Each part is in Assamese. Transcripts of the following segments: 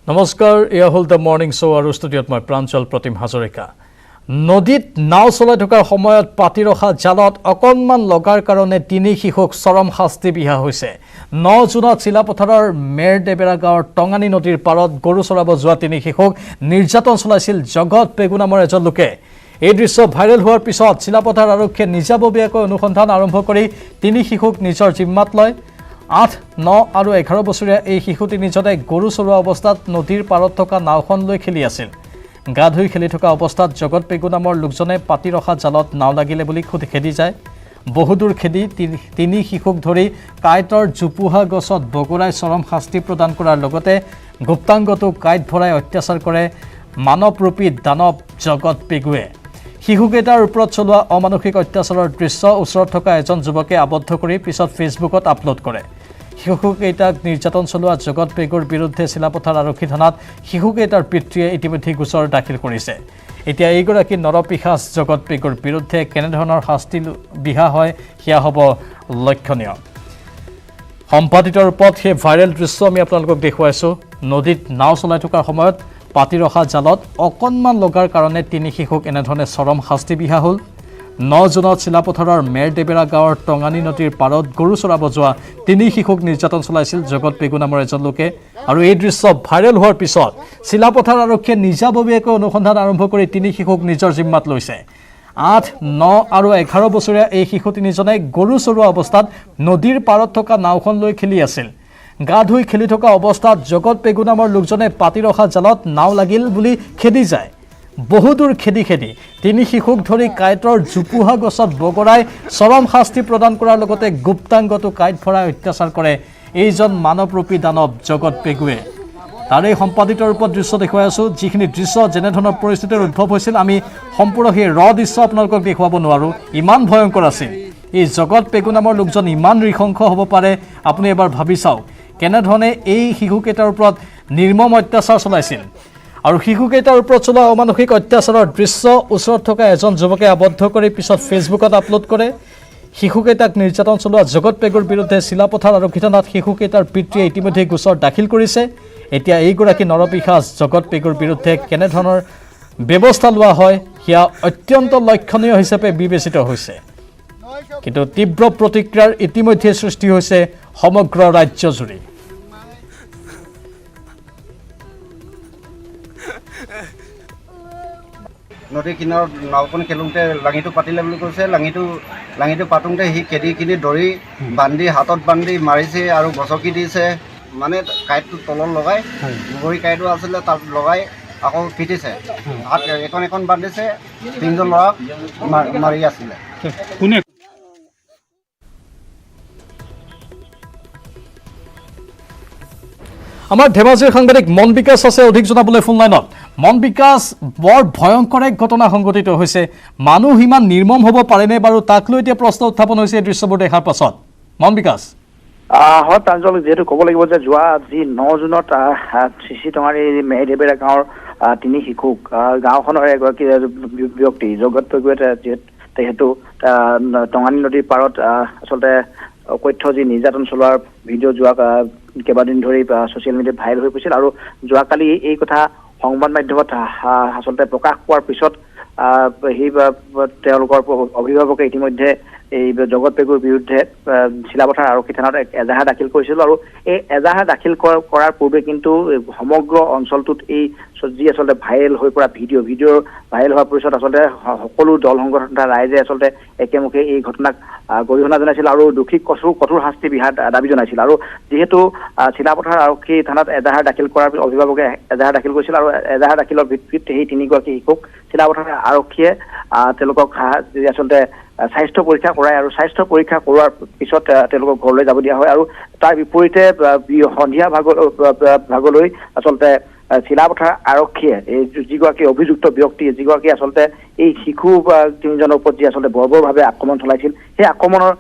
নমস্কাৰ এয়া হল দ্য মৰ্নিং শ্ব' আৰু ষ্টুডিঅ'ত মই প্ৰাঞ্জল প্ৰতিম হাজৰিকা নদীত নাও চলাই থকাৰ সময়ত পাতি ৰখা জালত অকণমান লগাৰ কাৰণে তিনি শিশুক চৰম শাস্তি বিহা হৈছে 9 জুনত চিলাপথাৰৰ মেৰদেবেৰা গাঁৱৰ টঙানী নদীৰ পাৰত গৰু চৰাব যোৱা তিনি শিশুক নিৰ্যাতন চলাইছিল জগত পেগু নামৰ এজন লোকে এই দৃশ্য ভাইৰেল হোৱাৰ পিছত চিলাপথাৰ আৰক্ষীয়ে নিজাববীয়াকৈ অনুসন্ধান আৰম্ভ কৰি তিনি শিশুক নিজৰ জিম্মাত লয় 8, 9 আৰু 11 বছৰীয়া এই শিশু তিনিজনে গৰু চৰোৱা অৱস্থাত নদীৰ পাৰত থকা নাওখন লৈ খেলি আছিল গা ধুই খেলি থকা অৱস্থাত জগত পেগু নামৰ লোকজনে পাতি ৰখা জালত নাও লাগিলে বুলি খেদি যায় বহুদূৰ খেদি তিনি শিশুক ধৰি কাইটৰ জুপুহা গছত বগৰাই চৰম শাস্তি প্ৰদান কৰাৰ লগতে গুপ্তাংগটো কাইট ভৰাই অত্যাচাৰ কৰে মানৱৰূপী দানৱ জগত পেগুৱে শিশুকেইটাৰ ওপৰত চলোৱা অমানসিক অত্যাচাৰৰ দৃশ্য ওচৰত থকা এজন যুৱকে আবদ্ধ কৰি পিছত ফেচবুকত আপলোড কৰে শিশুকেইটাক নিৰ্যাতন চলোৱা জগত পেগুৰ বিৰুদ্ধে চিলাপথাৰ আৰক্ষী থানাত শিশুকেইটাৰ পিতৃয়ে ইতিমধ্যে গোচৰ দাখিল কৰিছে এতিয়া এইগৰাকী নৰপিশাচ জগত পেগুৰ বিৰুদ্ধে কেনেধৰণৰ শাস্তি বিহা হয় সেয়া হ'ব লক্ষণীয় সম্পাদিত ৰূপত সেই ভাইৰেল দৃশ্য আমি আপোনালোকক দেখুৱাইছোঁ নদীত নাও চলাই থকাৰ সময়ত পাতি ৰখা জালত অকণমান লগাৰ কাৰণে তিনি শিশুক এনেধৰণে চৰম শাস্তি বিহা হ'ল 9 জুনত চিলাপথাৰৰ মেৰদেবেৰা গাঁৱৰ টঙানী নদীৰ পাৰত গৰু চৰাব যোৱা তিনি শিশুক নিৰ্যাতন চলাইছিল জগত পেগু নামৰ এজন লোকে আৰু এই দৃশ্য ভাইৰেল হোৱাৰ পিছত চিলাপথাৰ আৰক্ষীয়ে নিজাববীয়াকৈ অনুসন্ধান আৰম্ভ কৰি তিনি শিশুক নিজৰ জিম্মাত লৈছে 8, 9 আৰু 11 বছৰীয়া এই শিশু তিনিজনে গৰু চৰোৱা অৱস্থাত নদীৰ পাৰত থকা নাওখন লৈ খেলি আছিল গা ধুই খেলি থকা অৱস্থাত জগত পেগু নামৰ লোকজনে পাতি ৰখা জালত নাও লাগিল বুলি খেদি যায় বহুদূৰ খেদি তিনি শিশুক ধৰি কাইটৰ জুপুহা গছত বগৰাই চৰম শাস্তি প্ৰদান কৰাৰ লগতে গুপ্তাংগটো কাইট ভৰাই অত্যাচাৰ কৰে এইজন মানৱৰূপী দানৱ জগত পেগুৱে তাৰে সম্পাদিত ৰূপত দৃশ্য দেখুৱাই আছোঁ যিখিনি দৃশ্য যেনেধৰণৰ পৰিস্থিতিৰ উদ্ভৱ হৈছিল আমি সম্পূৰ্ণ সেই দৃশ্য আপোনালোকক দেখুৱাব নোৱাৰোঁ ইমান ভয়ংকৰ আছিল এই জগত পেগু নামৰ লোকজন ইমান নৃশংস হ'ব পাৰে আপুনি এবাৰ ভাবি চাওক কেনেধৰণে এই শিশুকেইটাৰ ওপৰত নিৰ্মম অত্যাচাৰ চলাইছিল আৰু শিশুকেইটাৰ ওপৰত চলোৱা অমানসিক অত্যাচাৰৰ দৃশ্য ওচৰত থকা এজন যুৱকে আবদ্ধ কৰি পিছত ফেচবুকত আপলোড কৰে শিশুকেইটাক নিৰ্যাতন চলোৱা জগত পেগুৰ বিৰুদ্ধে চিলাপথাৰ আৰক্ষী থানাত শিশুকেইটাৰ পিতৃয়ে ইতিমধ্যে গোচৰ দাখিল কৰিছে এতিয়া এইগৰাকী নৰপিশাচ জগত পেগুৰ বিৰুদ্ধে কেনেধৰণৰ ব্যৱস্থা লোৱা হয় সেয়া অত্যন্ত লক্ষণীয় হিচাপে বিবেচিত হৈছে কিন্তু তীব্ৰ প্ৰতিক্ৰিয়াৰ ইতিমধ্যে সৃষ্টি হৈছে সমগ্ৰ ৰাজ্যজুৰি নদীৰ কিনাৰত নাওখন খেলোঁতে লাঙিটো পাতিলে বুলি কৈছে লাঙিটো পাতোঁতে সি খেদিখিনি ধৰি বান্ধি হাতত বান্ধি মাৰিছে আৰু গছকি দিছে মানে কাঁইটটো তলত লগাই বগৰী কাঁইটো আছিলে তাত লগাই আকৌ পিটিছে হাত এখন বান্ধিছে তিনিজন ল'ৰাক মাৰি আছিলে কোনে আমাৰ ধেমাজিৰ সাংবাদিক মন বিকাশ আছে অধিক জনাবলৈ ফোন লাইনত মন বিকাশ বৰ ভয়ংকৰ এক ঘটনা সংঘটিত হৈছে মানুহ ইমান নিৰ্মম হ'ব পাৰেনে বাৰু তাক লৈ এতিয়া প্ৰশ্ন উত্থাপন হৈছে এই দৃশ্যবোৰ দেখাৰ পাছত মন বিকাশ হয় প্ৰাঞ্জল যিহেতু ক'ব লাগিব যে যোৱা যি 9 জুনত চিচি টঙাৰী মেৰদেবেৰা গাঁৱৰ তিনি শিশুক গাঁওখনৰ এগৰাকী ব্যক্তি জগত পেগুৱে যিহেতু টঙানী নদীৰ পাৰত আচলতে অকথ্য যি নিৰ্যাতন চলোৱাৰ ভিডিঅ' যোৱা কেইবাদিন ধৰি ছ'চিয়েল মিডিয়াত ভাইৰেল হৈ পৰিছিল আৰু যোৱাকালি এই কথা সংবাদ মাধ্যমত আচলতে প্ৰকাশ পোৱাৰ পিছত সেই তেওঁলোকৰ অভিভাৱকে ইতিমধ্যে এই জগত পেগুৰ বিৰুদ্ধে চিলাপথাৰ আৰক্ষী থানাত এজাহাৰ দাখিল কৰিছিল আৰু এই এজাহাৰ দাখিল কৰাৰ পূৰ্বে কিন্তু সমগ্ৰ অঞ্চলটোত এই যি আচলতে ভাইৰেল হৈ পৰা ভিডিঅ' ভাইৰেল হোৱাৰ পিছত আচলতে সকলো দল সংগঠন ৰাইজে আচলতে একেমুখে এই ঘটনাক গৰিহণা জনাইছিল আৰু দোষীক কঠোৰ শাস্তি বিহাৰ দাবী জনাইছিল আৰু যিহেতু চিলাপথাৰ আৰক্ষী থানাত এজাহাৰ দাখিল কৰাৰ অভিভাৱকে এজাহাৰ দাখিল কৰিছিল আৰু এজাহাৰ দাখিলৰ ভিত্তিত সেই তিনিগৰাকী শিশুক চিলাপথাৰ আৰক্ষীয়ে তেওঁলোকক আচলতে স্বাস্থ্য পৰীক্ষা কৰায় আৰু স্বাস্থ্য পৰীক্ষা কৰোৱাৰ পিছত তেওঁলোকক ঘৰলৈ যাব দিয়া হয় আৰু তাৰ বিপৰীতে সন্ধিয়া ভাগলৈ আচলতে চিলাপথাৰ আৰক্ষীয়ে এই যিগৰাকী অভিযুক্ত ব্যক্তি যিগৰাকী আচলতে এই শিশু তিনিজনৰ ওপৰত যি আচলতে বৰ্বৰভাৱে আক্ৰমণ চলাইছিল সেই আক্ৰমণৰ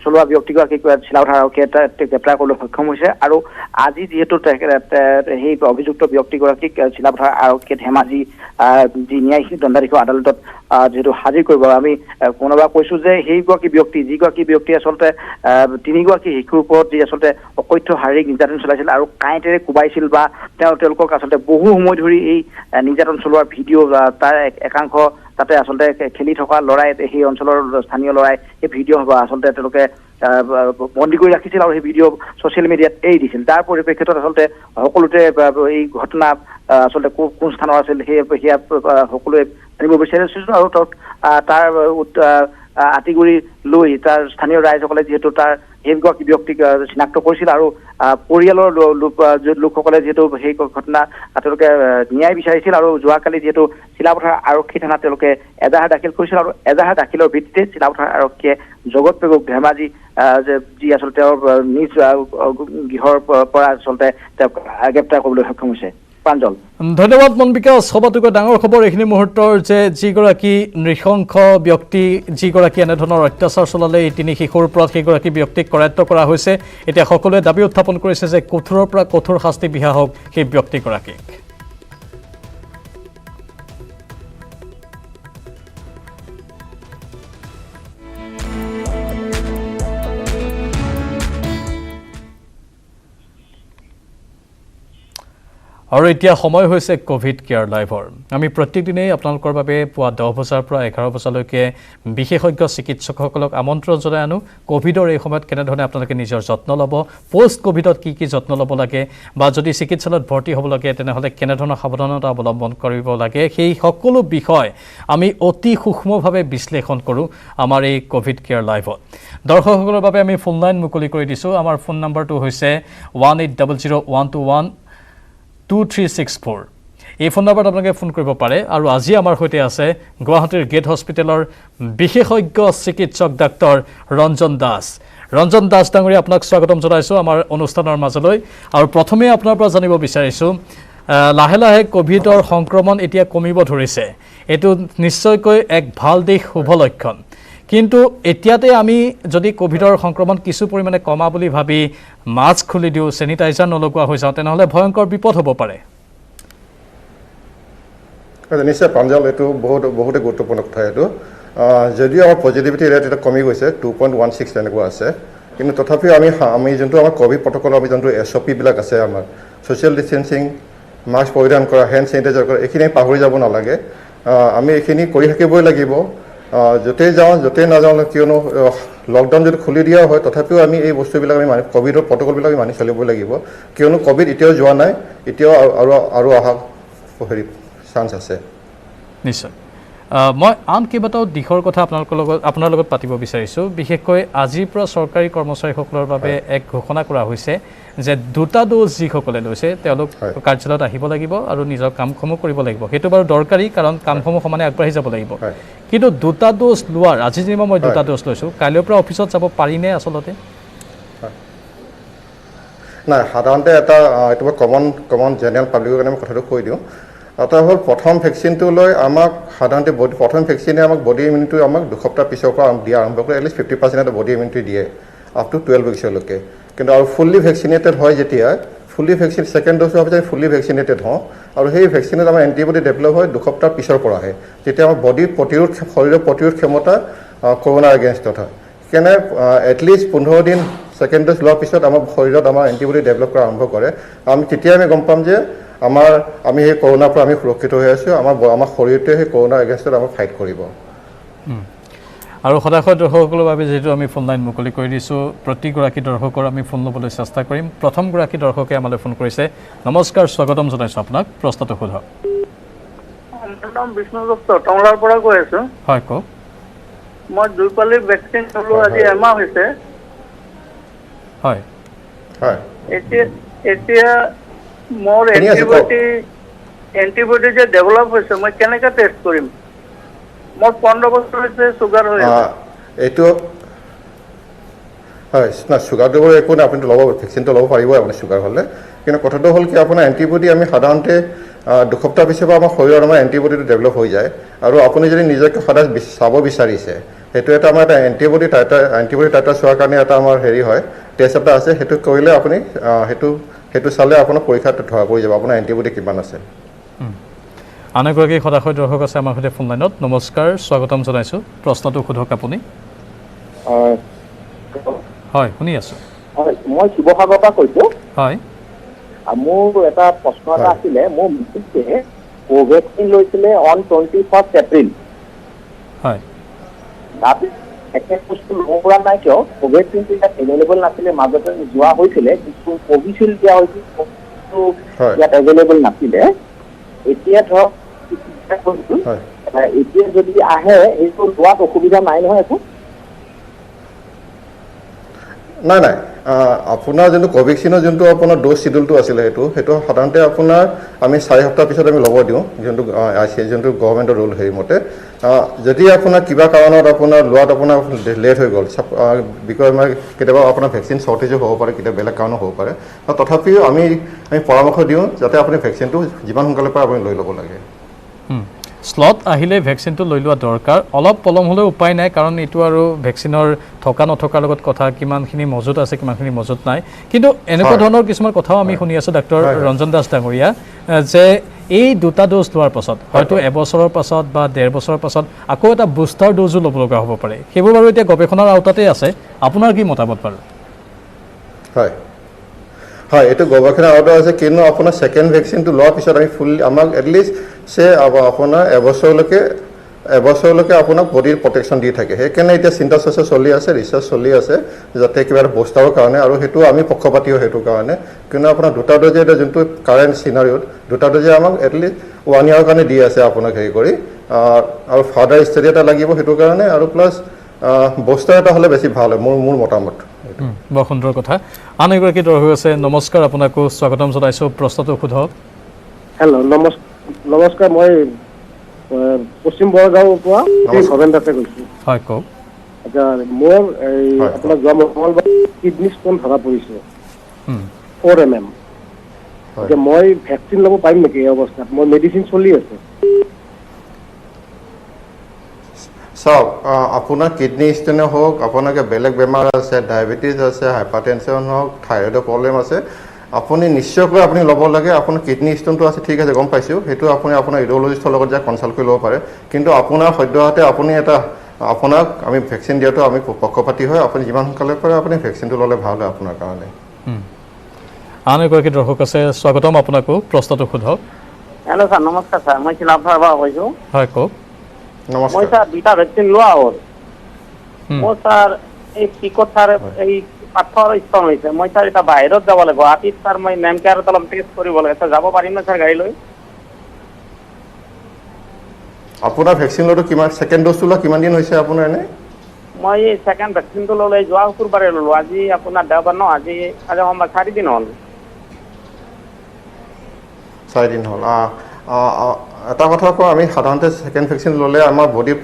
চলোৱা ব্যক্তিগৰাকীক চিলাপথাৰ আৰক্ষীয়ে গ্ৰেপ্তাৰ কৰিবলৈ সক্ষম হৈছে আৰু আজি যিহেতু সেই অভিযুক্ত ব্যক্তিগৰাকীক চিলাপথাৰ আৰক্ষীয়ে ধেমাজি যি ন্যায়িক দণ্ডাধীশ আদালতত যিহেতু হাজিৰ কৰিব আমি কোনোবা কৈছো যে সেইগৰাকী ব্যক্তি যিগৰাকী ব্যক্তি আচলতে তিনিগৰাকী শিশুৰ ওপৰত যি আচলতে অকথ্য শাৰীৰিক নিৰ্যাতন চলাইছিল আৰু কাঁইটেৰে কোবাইছিল বা তেওঁলোকক আচলতে বহু সময় ধৰি এই নিৰ্যাতন চলোৱাৰ ভিডিঅ' তাৰ একাংশ তাতে আচলতে খেলি থকা ল'ৰাই সেই অঞ্চলৰ স্থানীয় ল'ৰাই সেই ভিডিঅ' আচলতে তেওঁলোকে বন্দী কৰি ৰাখিছিল আৰু সেই ভিডিঅ' ছ'চিয়েল মিডিয়াত এৰি দিছিল তাৰ পৰিপ্ৰেক্ষিতত আচলতে সকলোতে এই ঘটনা আচলতে কোন স্থানৰ আছিল সেয়া সকলোৱে জানিব বিচাৰিছিল আৰু তাৰ আঁতিগুৰি লৈ তাৰ স্থানীয় ৰাইজসকলে যিহেতু তাৰ সেইগৰাকী ব্যক্তিক চিনাক্ত কৰিছিল আৰু পৰিয়ালৰ লোকসকলে যিহেতু সেই ঘটনা তেওঁলোকে ন্যায় বিচাৰিছিল আৰু যোৱাকালি যিহেতু চিলাপথাৰ আৰক্ষী থানাত তেওঁলোকে এজাহাৰ দাখিল কৰিছিল আৰু এজাহাৰ দাখিলৰ ভিত্তিতে চিলাপথাৰ আৰক্ষীয়ে জগত পেগুক ধেমাজি যি আচলতে তেওঁৰ নিজ গৃহৰ পৰা আচলতে তেওঁক গ্ৰেপ্তাৰ কৰিবলৈ সক্ষম হৈছে প্ৰাঞ্জল ধন্যবাদ মন বিকাশ সবাতোকৈ ডাঙৰ খবৰ এইখিনি মুহূৰ্তৰ যে যিগৰাকী নৃশংস ব্যক্তি যিগৰাকী এনেধৰণৰ অত্যাচাৰ চলালে এই তিনি শিশুৰ ওপৰত সেইগৰাকী ব্যক্তিক কৰায়ত্ব কৰা হৈছে এতিয়া সকলোৱে দাবী উত্থাপন কৰিছে যে কঠোৰৰ পৰা কঠোৰ শাস্তি বিহা হওক সেই ব্যক্তিগৰাকীক আৰু এতিয়া সময় হৈছে কোভিড কেয়াৰ লাইভৰ আমি প্ৰত্যেক দিনেই আপোনালোকৰ বাবে পুৱা 10 বজাৰ পৰা 11 বজালৈকে বিশেষজ্ঞ চিকিৎসকসকলক আমন্ত্ৰণ জনাই আনো কোভিডৰ এই সময়ত কেনেধৰণে আপোনালোকে নিজৰ যত্ন ল'ব পোষ্ট কোভিডত কি যত্ন ল'ব লাগে বা যদি চিকিৎসালয়ত ভৰ্তি হ'ব লাগে তেনেহ'লে কেনেধৰণৰ সাৱধানতা অৱলম্বন কৰিব লাগে সেই সকলো বিষয় আমি অতি সূক্ষ্মভাৱে বিশ্লেষণ কৰোঁ আমাৰ এই কোভিড কেয়াৰ লাইভত দৰ্শকসকলৰ বাবে আমি ফোন লাইন মুকলি কৰি দিছোঁ আমাৰ ফোন নম্বৰটো হৈছে 18001212 এই ফোন নম্বৰত আপোনালোকে ফোন কৰিব পাৰে আৰু আজি আমাৰ সৈতে আছে গুৱাহাটীৰ গেট হস্পিটেলৰ বিশেষজ্ঞ চিকিৎসক ডাক্তৰ ৰঞ্জন দাস ডাঙৰীয়া আপোনাক স্বাগতম জনাইছোঁ আমাৰ অনুষ্ঠানৰ মাজলৈ আৰু প্ৰথমে আপোনাৰ পৰা জানিব বিচাৰিছোঁ লাহে লাহে কোভিডৰ সংক্ৰমণ এতিয়া কমিব ধৰিছে এইটো নিশ্চয়কৈ এক ভাল দিশ শুভ লক্ষণ কিন্তু এতিয়াতে আমি যদি কোভিডৰ সংক্ৰমণ কিছু পৰিমাণে কমা বুলি ভাবি মাস্ক খুলি দিওঁ চেনিটাইজাৰ নলগোৱা হৈ যাওঁ তেনেহ'লে ভয়ংকৰ বিপদ হ'ব পাৰে নিশ্চয় প্ৰাঞ্জল এইটো বহুতে গুৰুত্বপূৰ্ণ কথা এইটো যদিও আমাৰ পজিটিভিটি ৰেট এটা কমি গৈছে 2.16 তেনেকুৱা আছে কিন্তু তথাপিও আমি যোনটো আমাৰ কোভিড প্ৰট'কল আমি যোনটো SOP বিলাক আছে আমাৰ ছ'চিয়েল ডিষ্টেঞ্চিং মাস্ক পৰিধান কৰা হেণ্ড চেনিটাইজাৰ কৰা এইখিনি পাহৰি যাব নালাগে আমি এইখিনি কৰি থাকিবই লাগিব য'তেই যাওঁ য'তেই নাযাওঁ কিয়নো লকডাউন যদি খুলি দিয়া হয় তথাপিও আমি এই বস্তুবিলাক আমি কোভিডৰ প্ৰট'কলবিলাক মানি চলিবই লাগিব কিয়নো কোভিড এতিয়াও যোৱা নাই এতিয়াও আৰু অহা চান্স আছে নিশ্চয় মই আন কেইবাটাও দিশৰ কথা আপোনাৰ লগত পাতিব বিচাৰিছোঁ বিশেষকৈ আজিৰ পৰা চৰকাৰী কৰ্মচাৰীসকলৰ বাবে এক ঘোষণা কৰা হৈছে যে দুটা ড'জ যিসকলে লৈছে তেওঁলোক কাৰ্যালয়ত আহিব লাগিব আৰু নিজৰ কামসমূহ কৰিব লাগিব সেইটো বাৰু দৰকাৰী কাৰণ কামসমূহ সমানে আগবাঢ়ি যাব লাগিব কিন্তু দুটা ড'জ লোৱাৰ আজি যেনিবা মই দুটা ড'জ লৈছোঁ কাইলৈৰ পৰা অফিচত যাব পাৰিনে আচলতে নাই সাধাৰণতে এটা এইটো কমন জেনেৰেল পাব্লিকৰ কাৰণে মই কথাটো কৈ দিওঁ এটা হ'ল প্ৰথম ভেকচিনটো লৈ আমাক সাধাৰণতে প্ৰথম ভেকচিনে আমাক বডি ইমিউনিটি আমাক 2 সপ্তাহ পিছৰ পৰা দিয়া আৰম্ভ কৰে এটলিষ্ট 50% এটা বডি ইমিউনিটি দিয়ে আপ টু 12 উইকছলৈকে কিন্তু আৰু ফুল্লি ভেকচিনেটেড হয় যেতিয়া ফুল্লি ভেকচিন ছেকেণ্ড ড'জ হোৱাৰ পিছত ফুল্লি ভেকচিনেটেড হওঁ আৰু সেই ভেকচিনত আমাৰ এণ্টিবডি ডেভেলপ হয় 2 সপ্তাহ পিছৰ পৰা আহে যেতিয়া আমাৰ শৰীৰৰ প্ৰতিৰোধ ক্ষমতা কৰোণাৰ এগেইনষ্টত হয় সেইকাৰণে এটলিষ্ট 15 দিন ছেকেণ্ড ড'জ লোৱাৰ পিছত আমাৰ শৰীৰত আমাৰ এণ্টিবডি ডেভেলপ কৰা আৰম্ভ কৰে তেতিয়া আমি গম পাম যে আমি সেই কৰোণাৰ পৰা আমি সুৰক্ষিত হৈ আছোঁ আমাৰ শৰীৰটোৱে সেই কৰোণাৰ এগেইনষ্টত আমাক ফাইট কৰিব আৰু সদায় দৰ্শকসকলৰ বাবে যিহেতু আমি ফোন লাইন মুকলি কৰি দিছোঁ প্ৰতিগৰাকী দৰ্শকৰ আমি ফোন ল'বলৈ চেষ্টা কৰিম প্ৰথমগৰাকী দৰ্শকে আমালৈ ফোন কৰিছে নমস্কাৰ স্বাগতম জনাইছোঁ আপোনাক প্ৰশ্নটো সোধক মোৰ নাম বিষ্ণু দত্ত টংলাৰ পৰা কৈ আছোঁ হয় কওক মই 2 পালি ভেকচিন ল'লোঁ আজি এমাহ হৈছে হয় এতিয়া মোৰ এণ্টিবডি যে ডেভেলপ হৈছে মই কেনেকৈ টেষ্ট কৰিম মোৰ 15 বছৰ হৈছে চুগাৰ হৈ আছে এইটো হয় না চুগাৰটো বাৰু একো নাই আপুনি ল'ব ভেকচিনটো ল'ব পাৰিব আপুনি চুগাৰ হ'লে কিন্তু কথাটো হ'ল কি আপোনাৰ এণ্টিবডি আমি সাধাৰণতে দুসপ্তাহ পিছৰ পৰা আমাৰ শৰীৰত আমাৰ এণ্টিবডিটো ডেভেলপ হৈ যায় আৰু আপুনি যদি নিজকে সদায় চাব বিচাৰিছে সেইটো এটা আমাৰ এটা এণ্টিবডি টাইটাৰ চোৱাৰ কাৰণে এটা আমাৰ হেৰি হয় টেষ্ট এটা আছে সেইটো কৰিলে আপুনি সেইটো চালে আপোনাৰ পৰীক্ষাত ধৰা পৰি যাব আপোনাৰ এণ্টিবডি কিমান আছে আন এগৰাকী সদাশয় দৰ্শক আছে আমাৰ সৈতে ফোন লাইনত নমস্কাৰ স্বাগতম জনাইছোঁ প্ৰশ্নটো সোধক আপুনি হয় শুনি আছোঁ হয় মই শিৱসাগৰৰ পৰা কৈছোঁ হয় মোৰ এটা প্ৰশ্ন এটা আছিলে মোৰ মিছেছে কোভেক্সিন লৈছিলে অন 21 এপ্ৰিল হয় তাৰপিছত একে বস্তু ল'ব পৰা নাই কিয় কোভেক্সিনটো ইয়াত এভেইলেবল নাছিলে মাজতে যোৱা হৈছিলে কিন্তু কোভিচিল্ড দিয়া হৈছিল ইয়াত এভেইলেবল নাছিলে এতিয়া ধৰক এতিয়া যদি আহে সেইটো লোৱাত অসুবিধা নাই নহয় একো নাই আপোনাৰ যোনটো কোভেক্সিনৰ যোনটো আপোনাৰ ড'জ চিডিউলটো আছিলে সেইটো সাধাৰণতে আপোনাৰ আমি 4 সপ্তাহ পিছত আমি ল'ব দিওঁ যোনটো গভৰ্ণমেণ্টৰ ৰুল হেৰিমতে যদি আপোনাৰ কিবা কাৰণত আপোনাৰ লোৱাত আপোনাৰ লেট হৈ গ'ল বিকজ মানে কেতিয়াবা আপোনাৰ ভেকচিন শ্বৰ্টেজো হ'ব পাৰে কেতিয়াবা বেলেগ কাৰণো হ'ব পাৰে তথাপিও আমি পৰামৰ্শ দিওঁ যাতে আপুনি ভেকচিনটো যিমান সোনকালে পাৰে আপুনি লৈ ল'ব লাগে স্লট আহিলে ভেকচিনটো লৈ লোৱা দৰকাৰ অলপ পলম হ'লেও উপায় নাই কাৰণ এইটো আৰু ভেকচিনৰ থকা নথকাৰ লগত কথা কিমানখিনি মজুত আছে কিমানখিনি মজুত নাই কিন্তু এনেকুৱা ধৰণৰ কিছুমান কথাও আমি শুনি আছোঁ ডাক্তৰ ৰঞ্জন দাস ডাঙৰীয়া যে এই দুটা ড'জ লোৱাৰ পাছত হয়তো এবছৰৰ পাছত বা 1.5 বছৰৰ পাছত আকৌ এটা বুষ্টাৰ ড'জো ল'ব লগা হ'ব পাৰে সেইবোৰ বাৰু এতিয়া গৱেষণাৰ আওতাতেই আছে আপোনাৰ কি মতামত বাৰু হয় এইটো গৱেষণাৰ আওতা আছে কিন্তু আপোনাৰ ছেকেণ্ড ভেকচিনটো লোৱাৰ পিছত আমি ফুল আমাক এটলিষ্ট আপোনাৰ এবছৰলৈকে আপোনাক বডিৰ প্ৰটেকশ্যন দি থাকে সেইকাৰণে এতিয়া চিন্তা চৰ্চা চলি আছে ৰিচাৰ্চ চলি আছে যাতে কিবা এটা বুষ্টাৰৰ কাৰণে আৰু সেইটো আমি পক্ষপাতিও সেইটো কাৰণে কিন্তু আপোনাৰ দুটা ড'জে এতিয়া যোনটো কাৰেণ্ট চিনাৰিঅ'ত দুটা ড'জে আমাক এটলিষ্ট 1 ইয়াৰৰ কাৰণে দি আছে আপোনাক হেৰি কৰি আৰু ফাৰ্ডাৰ ষ্টাডি এটা লাগিব সেইটো কাৰণে আৰু প্লাছ বুষ্টাৰ এটা হ'লে বেছি ভাল হয় মোৰ মতামত বৰ সুন্দৰ কথা আন এগৰাকী দৰ্শক আছে নমস্কাৰ আপোনাকো স্বাগতম জনাইছোঁ প্ৰশ্নটো সোধক হেল্ল' নমস্কাৰ মই পশ্চিম বৰগাঁৱৰ পৰা ভৱেন দাসে কৈছোঁ হয় কওক আচ্ছা মোৰ এই আপোনাৰ যোৱা মঙলবাৰ কিডনী ষ্ট'ন ধৰা পৰিছে 4 mm এতিয়া মই ভেকচিন ল'ব পাৰিম নেকি এই অৱস্থাত মই মেডিচিন চলি আছে চাওক আপোনাৰ কিডনী ষ্ট'নে হওক আপোনাকে বেলেগ বেমাৰ আছে ডায়েবেটিছ আছে হাইপাৰটেনশ্যন হওক থাইৰয়ডৰ প্ৰব্লেম আছে আপুনি নিশ্চয়কৈ আপুনি ল'ব লাগে আপোনাৰ কিডনী ষ্ট'নটো আছে ঠিক আছে গম পাইছোঁ সেইটো আপুনি আপোনাৰ ইউৰ'লজিষ্টৰ লগত যায় কনচাল্ট কৰি ল'ব পাৰে কিন্তু আপোনাৰ সদ্যহতে আপুনি আপোনাক আমি ভেকচিন দিয়াটো আমি পক্ষপাতি হয় আপুনি যিমান সোনকালে পাৰে আপুনি ভেকচিনটো ল'লে ভাল হয় আপোনাৰ কাৰণে আন এগৰাকী দৰ্শক আছে স্বাগতম আপোনাকো প্ৰশ্নটো সোধক হেল্ল' ছাৰ নমস্কাৰ ছাৰ মই চিলাফাৰ পৰা কৈছোঁ হয় কওক মই ছাৰ 2টা ভেকচিন লোৱা হ'ল মোৰ ছাৰ এই পিকত ছাৰ এই পাথৰ ষ্টন হৈছে মই ছাৰ এটা বাহিৰত যাব লাগিব গুৱাহাটীত ছাৰ মই নেম কেয়াৰত অলপ টেষ্ট কৰিব লাগে ছাৰ যাব পাৰিম নে ছাৰ গাড়ী লৈ আপোনাৰ ভেকচিন লোৱাটো কিমান ছেকেণ্ড ড'জটো লোৱা কিমান দিন হৈছে আপোনাৰ এনে মই এই ছেকেণ্ড ভেকচিনটো ল'লে যোৱা শুকুৰবাৰে ল'লোঁ আজি আপোনাৰ দেওবাৰ ন আজি সোমবাৰ 4 দিন হ'ল 4 দিন হ'ল এটা কথা কওঁ আমি সাধাৰণতে ছেকেণ্ড ভেকচিন ল'লে আমাৰ বডিৰ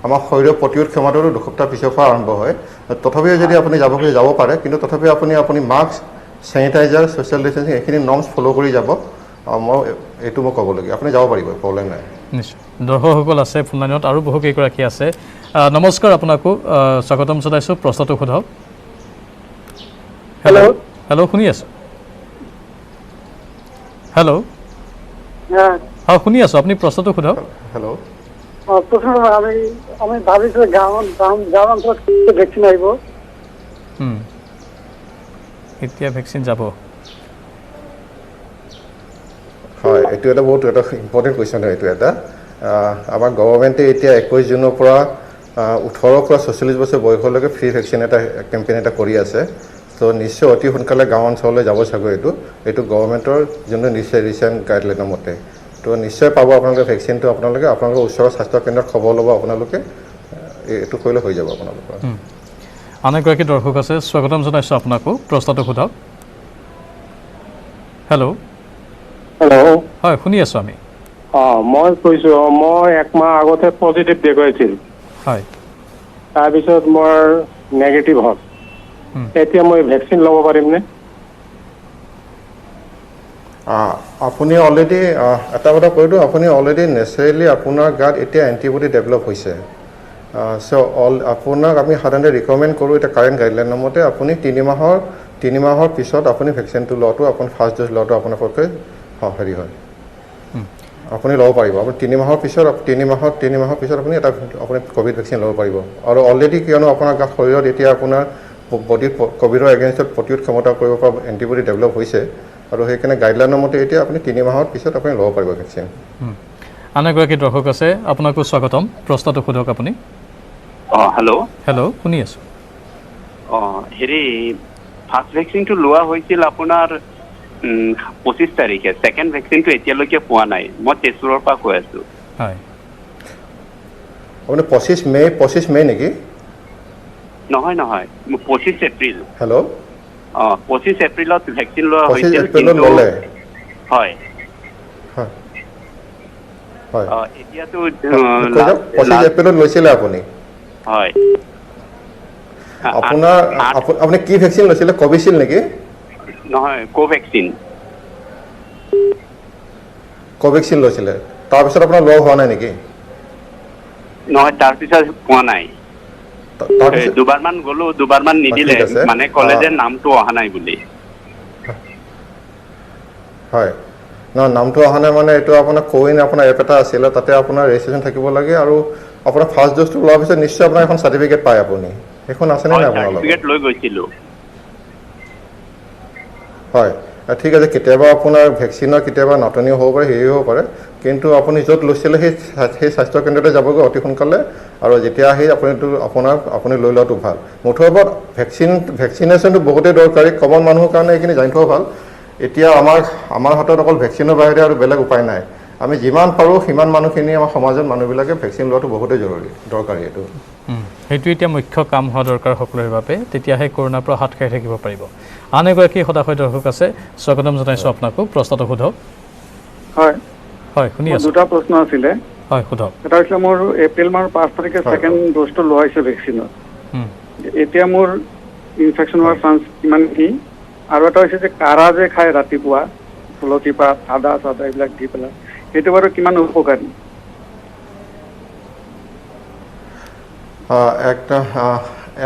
আমাৰ শৰীৰৰ প্ৰতিৰোধ ক্ষমতাটো 2 সপ্তাহ পিছৰ পৰা আৰম্ভ হয় তথাপিও যদি আপুনি যাব পাৰে কিন্তু তথাপিও আপুনি মাস্ক চেনিটাইজাৰ ছ'চিয়েল ডিষ্টেঞ্চিং এইখিনি নৰ্মছ ফ'ল' কৰি যাব এইটো মই ক'বলগীয়া আপুনি যাব পাৰিব প্ৰব্লেম নাই নিশ্চয় দৰ্শকসকল আছে ফোন লাইনত আৰু বহু কেইগৰাকী আছে নমস্কাৰ আপোনাকো স্বাগতম জনাইছোঁ প্ৰশ্নটো সোধক হেল্ল' শুনি আছোঁ হেল্ল' হয় শুনি আছোঁ আপুনি প্ৰশ্নটো সোধক হেল্ল' আমি ভাবিছোঁ গাঁও অঞ্চলত ভেকচিন আহিব এতিয়া ভেকচিন যাব হয় এইটো এটা বহুত এটা ইম্পৰ্টেণ্ট কুৱেশ্যন হয় এইটো এটা আমাৰ গভৰ্ণমেণ্টে এতিয়া 21 জুনৰ পৰা 18 পৰা 46 বছৰ বয়সলৈকে ফ্ৰী ভেকচিন এটা কেম্পেইন এটা কৰি আছে তো নিশ্চয় অতি সোনকালে গাঁও অঞ্চললৈ যাব চাগৈ এইটো গভৰ্ণমেণ্টৰ যোনটো ৰিচেণ্ট গাইডলাইনৰ মতে তো নিশ্চয় পাব আপোনালোকে ভেকচিনটো আপোনালোকে আপোনালোকৰ ওচৰৰ স্বাস্থ্য কেন্দ্ৰত খবৰ ল'ব আপোনালোকে এইটো কৰিলে হৈ যাব আপোনালোকৰ আন এগৰাকী দৰ্শক আছে স্বাগতম জনাইছোঁ আপোনাকো প্ৰশ্নটো সোধক হেল্ল' হয় শুনি আছোঁ আমি মই কৈছোঁ মই 1 মাহ আগতে পজিটিভ দেখুৱাইছিল হয় তাৰপিছত মোৰ নেগেটিভ হ'ল এতিয়া মই ভেকচিন ল'ব পাৰিমনে আপুনি অলৰেডি এটা কথা কৈ দিওঁ, আপুনি অলৰেডি নেচাৰেলি আপোনাৰ গাত এতিয়া এণ্টিবডি ডেভেলপ হৈছে। আপোনাক আমি সাধাৰণতে ৰিকমেণ্ড কৰোঁ এতিয়া কাৰেণ্ট গাইডলাইনৰ মতে আপুনি 3 মাহৰ পিছত আপুনি ভেকচিনটো লোৱাটো আপুনি ফাৰ্ষ্ট ড'জ লোৱাটো আপোনাৰ পক্ষে হেৰি হয়, আপুনি ল'ব পাৰিব। আপুনি 3 মাহৰ পিছত আপুনি আপুনি ক'ভিড ভেকচিন ল'ব পাৰিব। আৰু অলৰেডি কিয়নো আপোনাৰ শৰীৰত এতিয়া আপোনাৰ বডিত ক'ভিডৰ এগেইনষ্টত প্ৰতিৰোধ ক্ষমতা কৰিব পৰা এণ্টিবডি ডেভেলপ হৈছে, আৰু সেইকাৰণে গাইডলাইনৰ মতে এতিয়া আপুনি 3 মাহৰ পিছত আপুনি ল'ব পাৰিব ভেকচিন। আন এগৰাকী দৰ্শক আছে, আপোনাকো স্বাগতম, প্ৰশ্নটো সোধক আপুনি। হেল্ল' শুনি আছোঁ। হেৰি ফাৰ্ষ্ট ভেকচিনটো লোৱা হৈছিল আপোনাৰ 25 তাৰিখে, ছেকেণ্ড ভেকচিনটো এতিয়ালৈকে পোৱা নাই। মই তেজপুৰৰ পৰা কৈ আছোঁ। হয়, আপুনি 25 মে' নেকি? নহয় 25 এপ্ৰিল। হেল্ল', 25 এপ্ৰিলত ভেকচিন লোৱা 25 হৈছিল। এপ্ৰিলত ল'লে? হয়, এতিয়াতো 25 এপ্ৰিলত লৈছিলে আপুনি? হয়। আপুনি কি ভেকচিন লৈছিলে? কোভিচিল্ড নেকি? নহয়, কোভেক্সিন। কোভেক্সিন লৈছিলে, তাৰপিছত আপোনাৰ লোৱা হোৱা নাই নেকি? নহয়, তাৰপিছত পোৱা নাই। দুবাৰমান গ'লো, দুবাৰমান নিদিলে, মানে ক'লে যে নামটো অহা নাই বুলি। হয়, নামটো অহা নাই মানে এইটো আপোনাৰ কোৱিন আপোনাৰ এপ এটা আছিলে, তাতে আপোনাৰ ৰেজিষ্ট্ৰেশ্যন থাকিব লাগে, আৰু আপোনাৰ ফাৰ্ষ্ট ড'জটো লোৱাৰ পিছত নিশ্চয় আপোনাৰ এখন চাৰ্টিফিকেট পায়। আপুনি সেইখন আছেনে নাই আপোনাৰ লগত? চাৰ্টিফিকেট লৈ গৈছিলোঁ। হয়, ঠিক আছে। কেতিয়াবা আপোনাৰ ভেকচিনৰ কেতিয়াবা নাটনিও হ'ব পাৰে, হেৰিও হ'ব পাৰে, কিন্তু আপুনি য'ত লৈছিলে সেই স্বাস্থ্যকেন্দ্ৰতে যাবগৈ অতি সোনকালে, আৰু যেতিয়া আহি আপুনি লৈ লোৱাটো ভাল। মুঠৰ ওপৰত ভেকচিনেশ্যনটো বহুতেই দৰকাৰী, কমন মানুহৰ কাৰণে এইখিনি জানি থোৱা ভাল। এতিয়া আমাৰ হাতত অকল ভেকচিনৰ বাহিৰে আৰু বেলেগ উপায় নাই। আমি যিমান পাৰোঁ সিমান মানুহখিনি আমাৰ সমাজত মানুহবিলাকে ভেকচিন লোৱাটো বহুতেই দৰকাৰী। এইটো সেইটো এতিয়া মুখ্য কাম হোৱা দৰকাৰ সকলোৰে বাবে, তেতিয়াহে কৰোণাৰ পৰা হাত সাৰি থাকিব পাৰিব। আন এগৰাকী সদাশয় দৰ্শক আছে, স্বাগতম জনাইছোঁ আপোনাকো, প্ৰশ্নটো সোধক। হয়, শুনি আছোঁ। দুটা প্ৰশ্ন আছিলে। হয়, সোধক। এটা হৈছে মোৰ এপ্ৰিল মাহৰ 5 তাৰিখে ছেকেণ্ড ড'জটো লোৱা হৈছে ভেকচিনৰ। এতিয়া মোৰ ইনফেকশ্যন হোৱাৰ চান্স কিমান কি? আৰু এটা হৈছে যে কাঢ়া যে খায় ৰাতিপুৱা, তুলসী পাত, আদা এইবিলাক দি পেলাই, সেইটো বাৰু কিমান উপকাৰী?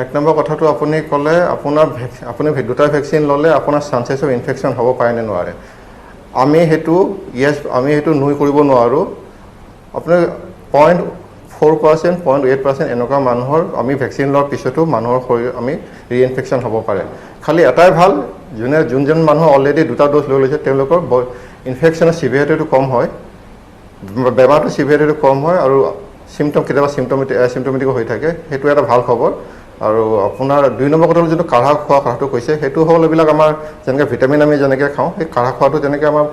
এক নম্বৰ কথাটো আপুনি ক'লে, আপুনি দুটা ভেকচিন ল'লে আপোনাৰ চান্সেছ অফ ইনফেকশ্যন হ'ব পাৰে নে নোৱাৰে। আমি সেইটো নুই কৰিব নোৱাৰোঁ। আপুনি 0.4%, 0.8% এনেকুৱা মানুহৰ আমি ভেকচিন লোৱাৰ পিছতো মানুহৰ শৰীৰ ৰিইনফেকশ্যন হ'ব পাৰে। খালি এটাই ভাল, যোনজন মানুহ অলৰেডি দুটা ড'জ লৈ লৈছে তেওঁলোকৰ ইনফেকশ্যনৰ চিভিয়াৰিটিটো কম হয়, বেমাৰটো চিভিয়াৰিটিটো কম হয়, আৰু কেতিয়াবা চিমটমেটিক হৈ থাকে। সেইটো এটা ভাল খবৰ। আৰু আপোনাৰ 2 নম্বৰ কথা হ'ল যিটো কাঢ়া খোৱা কথাটো কৈছে, সেইটো হ'ল এইবিলাক আমাৰ যেনেকৈ ভিটামিন আমি যেনেকৈ খাওঁ, সেই কাঢ়া খোৱাটো যেনেকৈ আমাৰ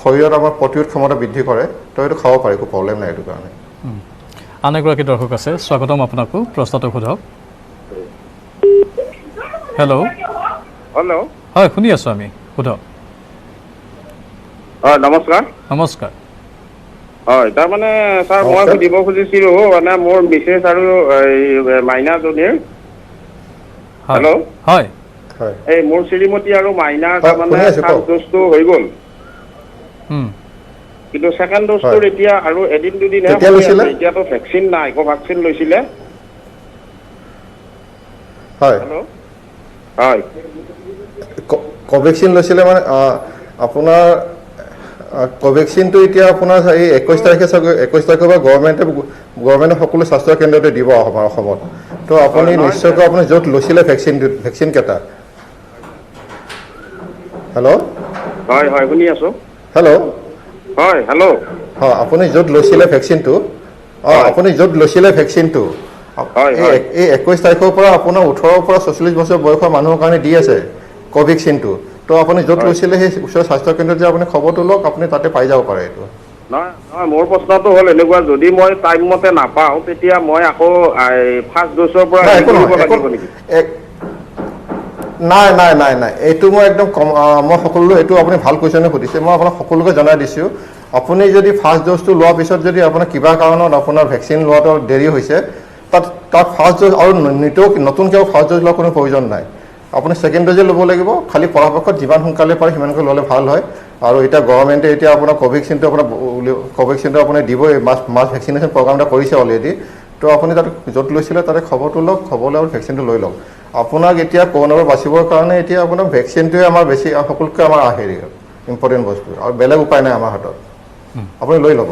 শৰীৰত আমাৰ প্ৰতিৰোধ ক্ষমতা বৃদ্ধি কৰে, তো সেইটো খাব পাৰি, একো প্ৰব্লেম নাই এইটো কাৰণে। আন এগৰাকী দৰ্শক আছে, স্বাগতম আপোনাকো, প্ৰশ্নটো সোধক। হেল্ল', হয়, শুনি আছোঁ আমি, সোধক। নমস্কাৰ। নমস্কাৰ। হয়, তাৰমানে ছাৰ মই সুধিব খুজিছিলোঁ, মানে মোৰ মিছেছ আৰু মাইনাজনীৰ, হেল্ল', হয়, এই মোৰ শ্ৰীমতী আৰু মাইনাৰ তাৰমানে ফাৰ্ষ্ট ড'জটো হৈ গ'ল, কিন্তু ছেকেণ্ড ড'জটোৰ এতিয়া আৰু এদিন দুদিনহে এতিয়াতো ভেকচিন নাই, কোভেক্সিন লৈছিলে। হেল্ল', হয়, কোভেক্সিন লৈছিলে মানে আপোনাৰ কোভেক্সিনটো এতিয়া আপোনাৰ এই 21 তাৰিখে চাগৈ 21 তাৰিখৰ পৰা গভৰ্ণমেণ্টে সকলো স্বাস্থ্য কেন্দ্ৰতে দিব আমাৰ অসমত। তো আপুনি নিশ্চয়কৈ আপুনি য'ত লৈছিলে ভেকচিন কেইটা, হেল্ল', হয়, শুনি আছোঁ। হেল্ল', হয়, আপুনি য'ত লৈছিলে ভেকচিনটো, এই 21 তাৰিখৰ পৰা আপোনাৰ 18 পৰা 44 বছৰ বয়সৰ মানুহৰ কাৰণে দি আছে কোভেক্সিনটো। তো আপুনি য'ত লৈছিলে সেই ওচৰৰ স্বাস্থ্য কেন্দ্ৰত যে আপুনি খবৰটো লওক, আপুনি তাতে পাই যাব পাৰে এইটো। নহয়, মোৰ প্ৰশ্নটো হ'ল এনেকুৱা, যদি মই টাইম মতে নাপাওঁ তেতিয়া মই আকৌ ফাৰ্ষ্ট ড'জৰ পৰা নাই, এইটো মই একদম মই সকলোকে, এইটো আপুনি ভাল কুৱেশ্যনে সুধিছে, মই আপোনাক সকলোকে জনাই দিছোঁ। আপুনি যদি ফাৰ্ষ্ট ড'জটো লোৱাৰ পিছত যদি আপোনাৰ কিবা কাৰণত আপোনাৰ ভেকচিন লোৱাটো দেৰি হৈছে, তাত ফাৰ্ষ্ট ড'জ আৰু নতুনকৈ ফাৰ্ষ্ট ড'জ লোৱাৰ কোনো প্ৰয়োজন নাই। আপুনি ছেকেণ্ড ড'জে ল'ব লাগিব, খালি পৰাপক্ষত যিমান সোনকালে পাৰে সিমানকৈ ল'লে ভাল হয়। আৰু এতিয়া গভৰ্ণমেণ্টে এতিয়া আপোনাৰ কোভেক্সিনটো আপুনি দিবই মাছ ভেকচিনেশ্যন প্ৰগ্ৰাম এটা কৰিছে অলৰেডি তো আপুনি তাত য'ত লৈছিলে তাতে খবৰটো লওক খবৰ লৈ আৰু ভেকচিনটো লৈ লওক আপোনাক এতিয়া কৰোণাৰ পৰা বাচিবৰ কাৰণে এতিয়া আপোনাৰ ভেকচিনটোৱে আমাৰ বেছি সকলোতকৈ আমাৰ হেৰি ইম্পৰ্টেণ্ট বস্তু আৰু বেলেগ উপায় নাই আমাৰ হাতত আপুনি লৈ ল'ব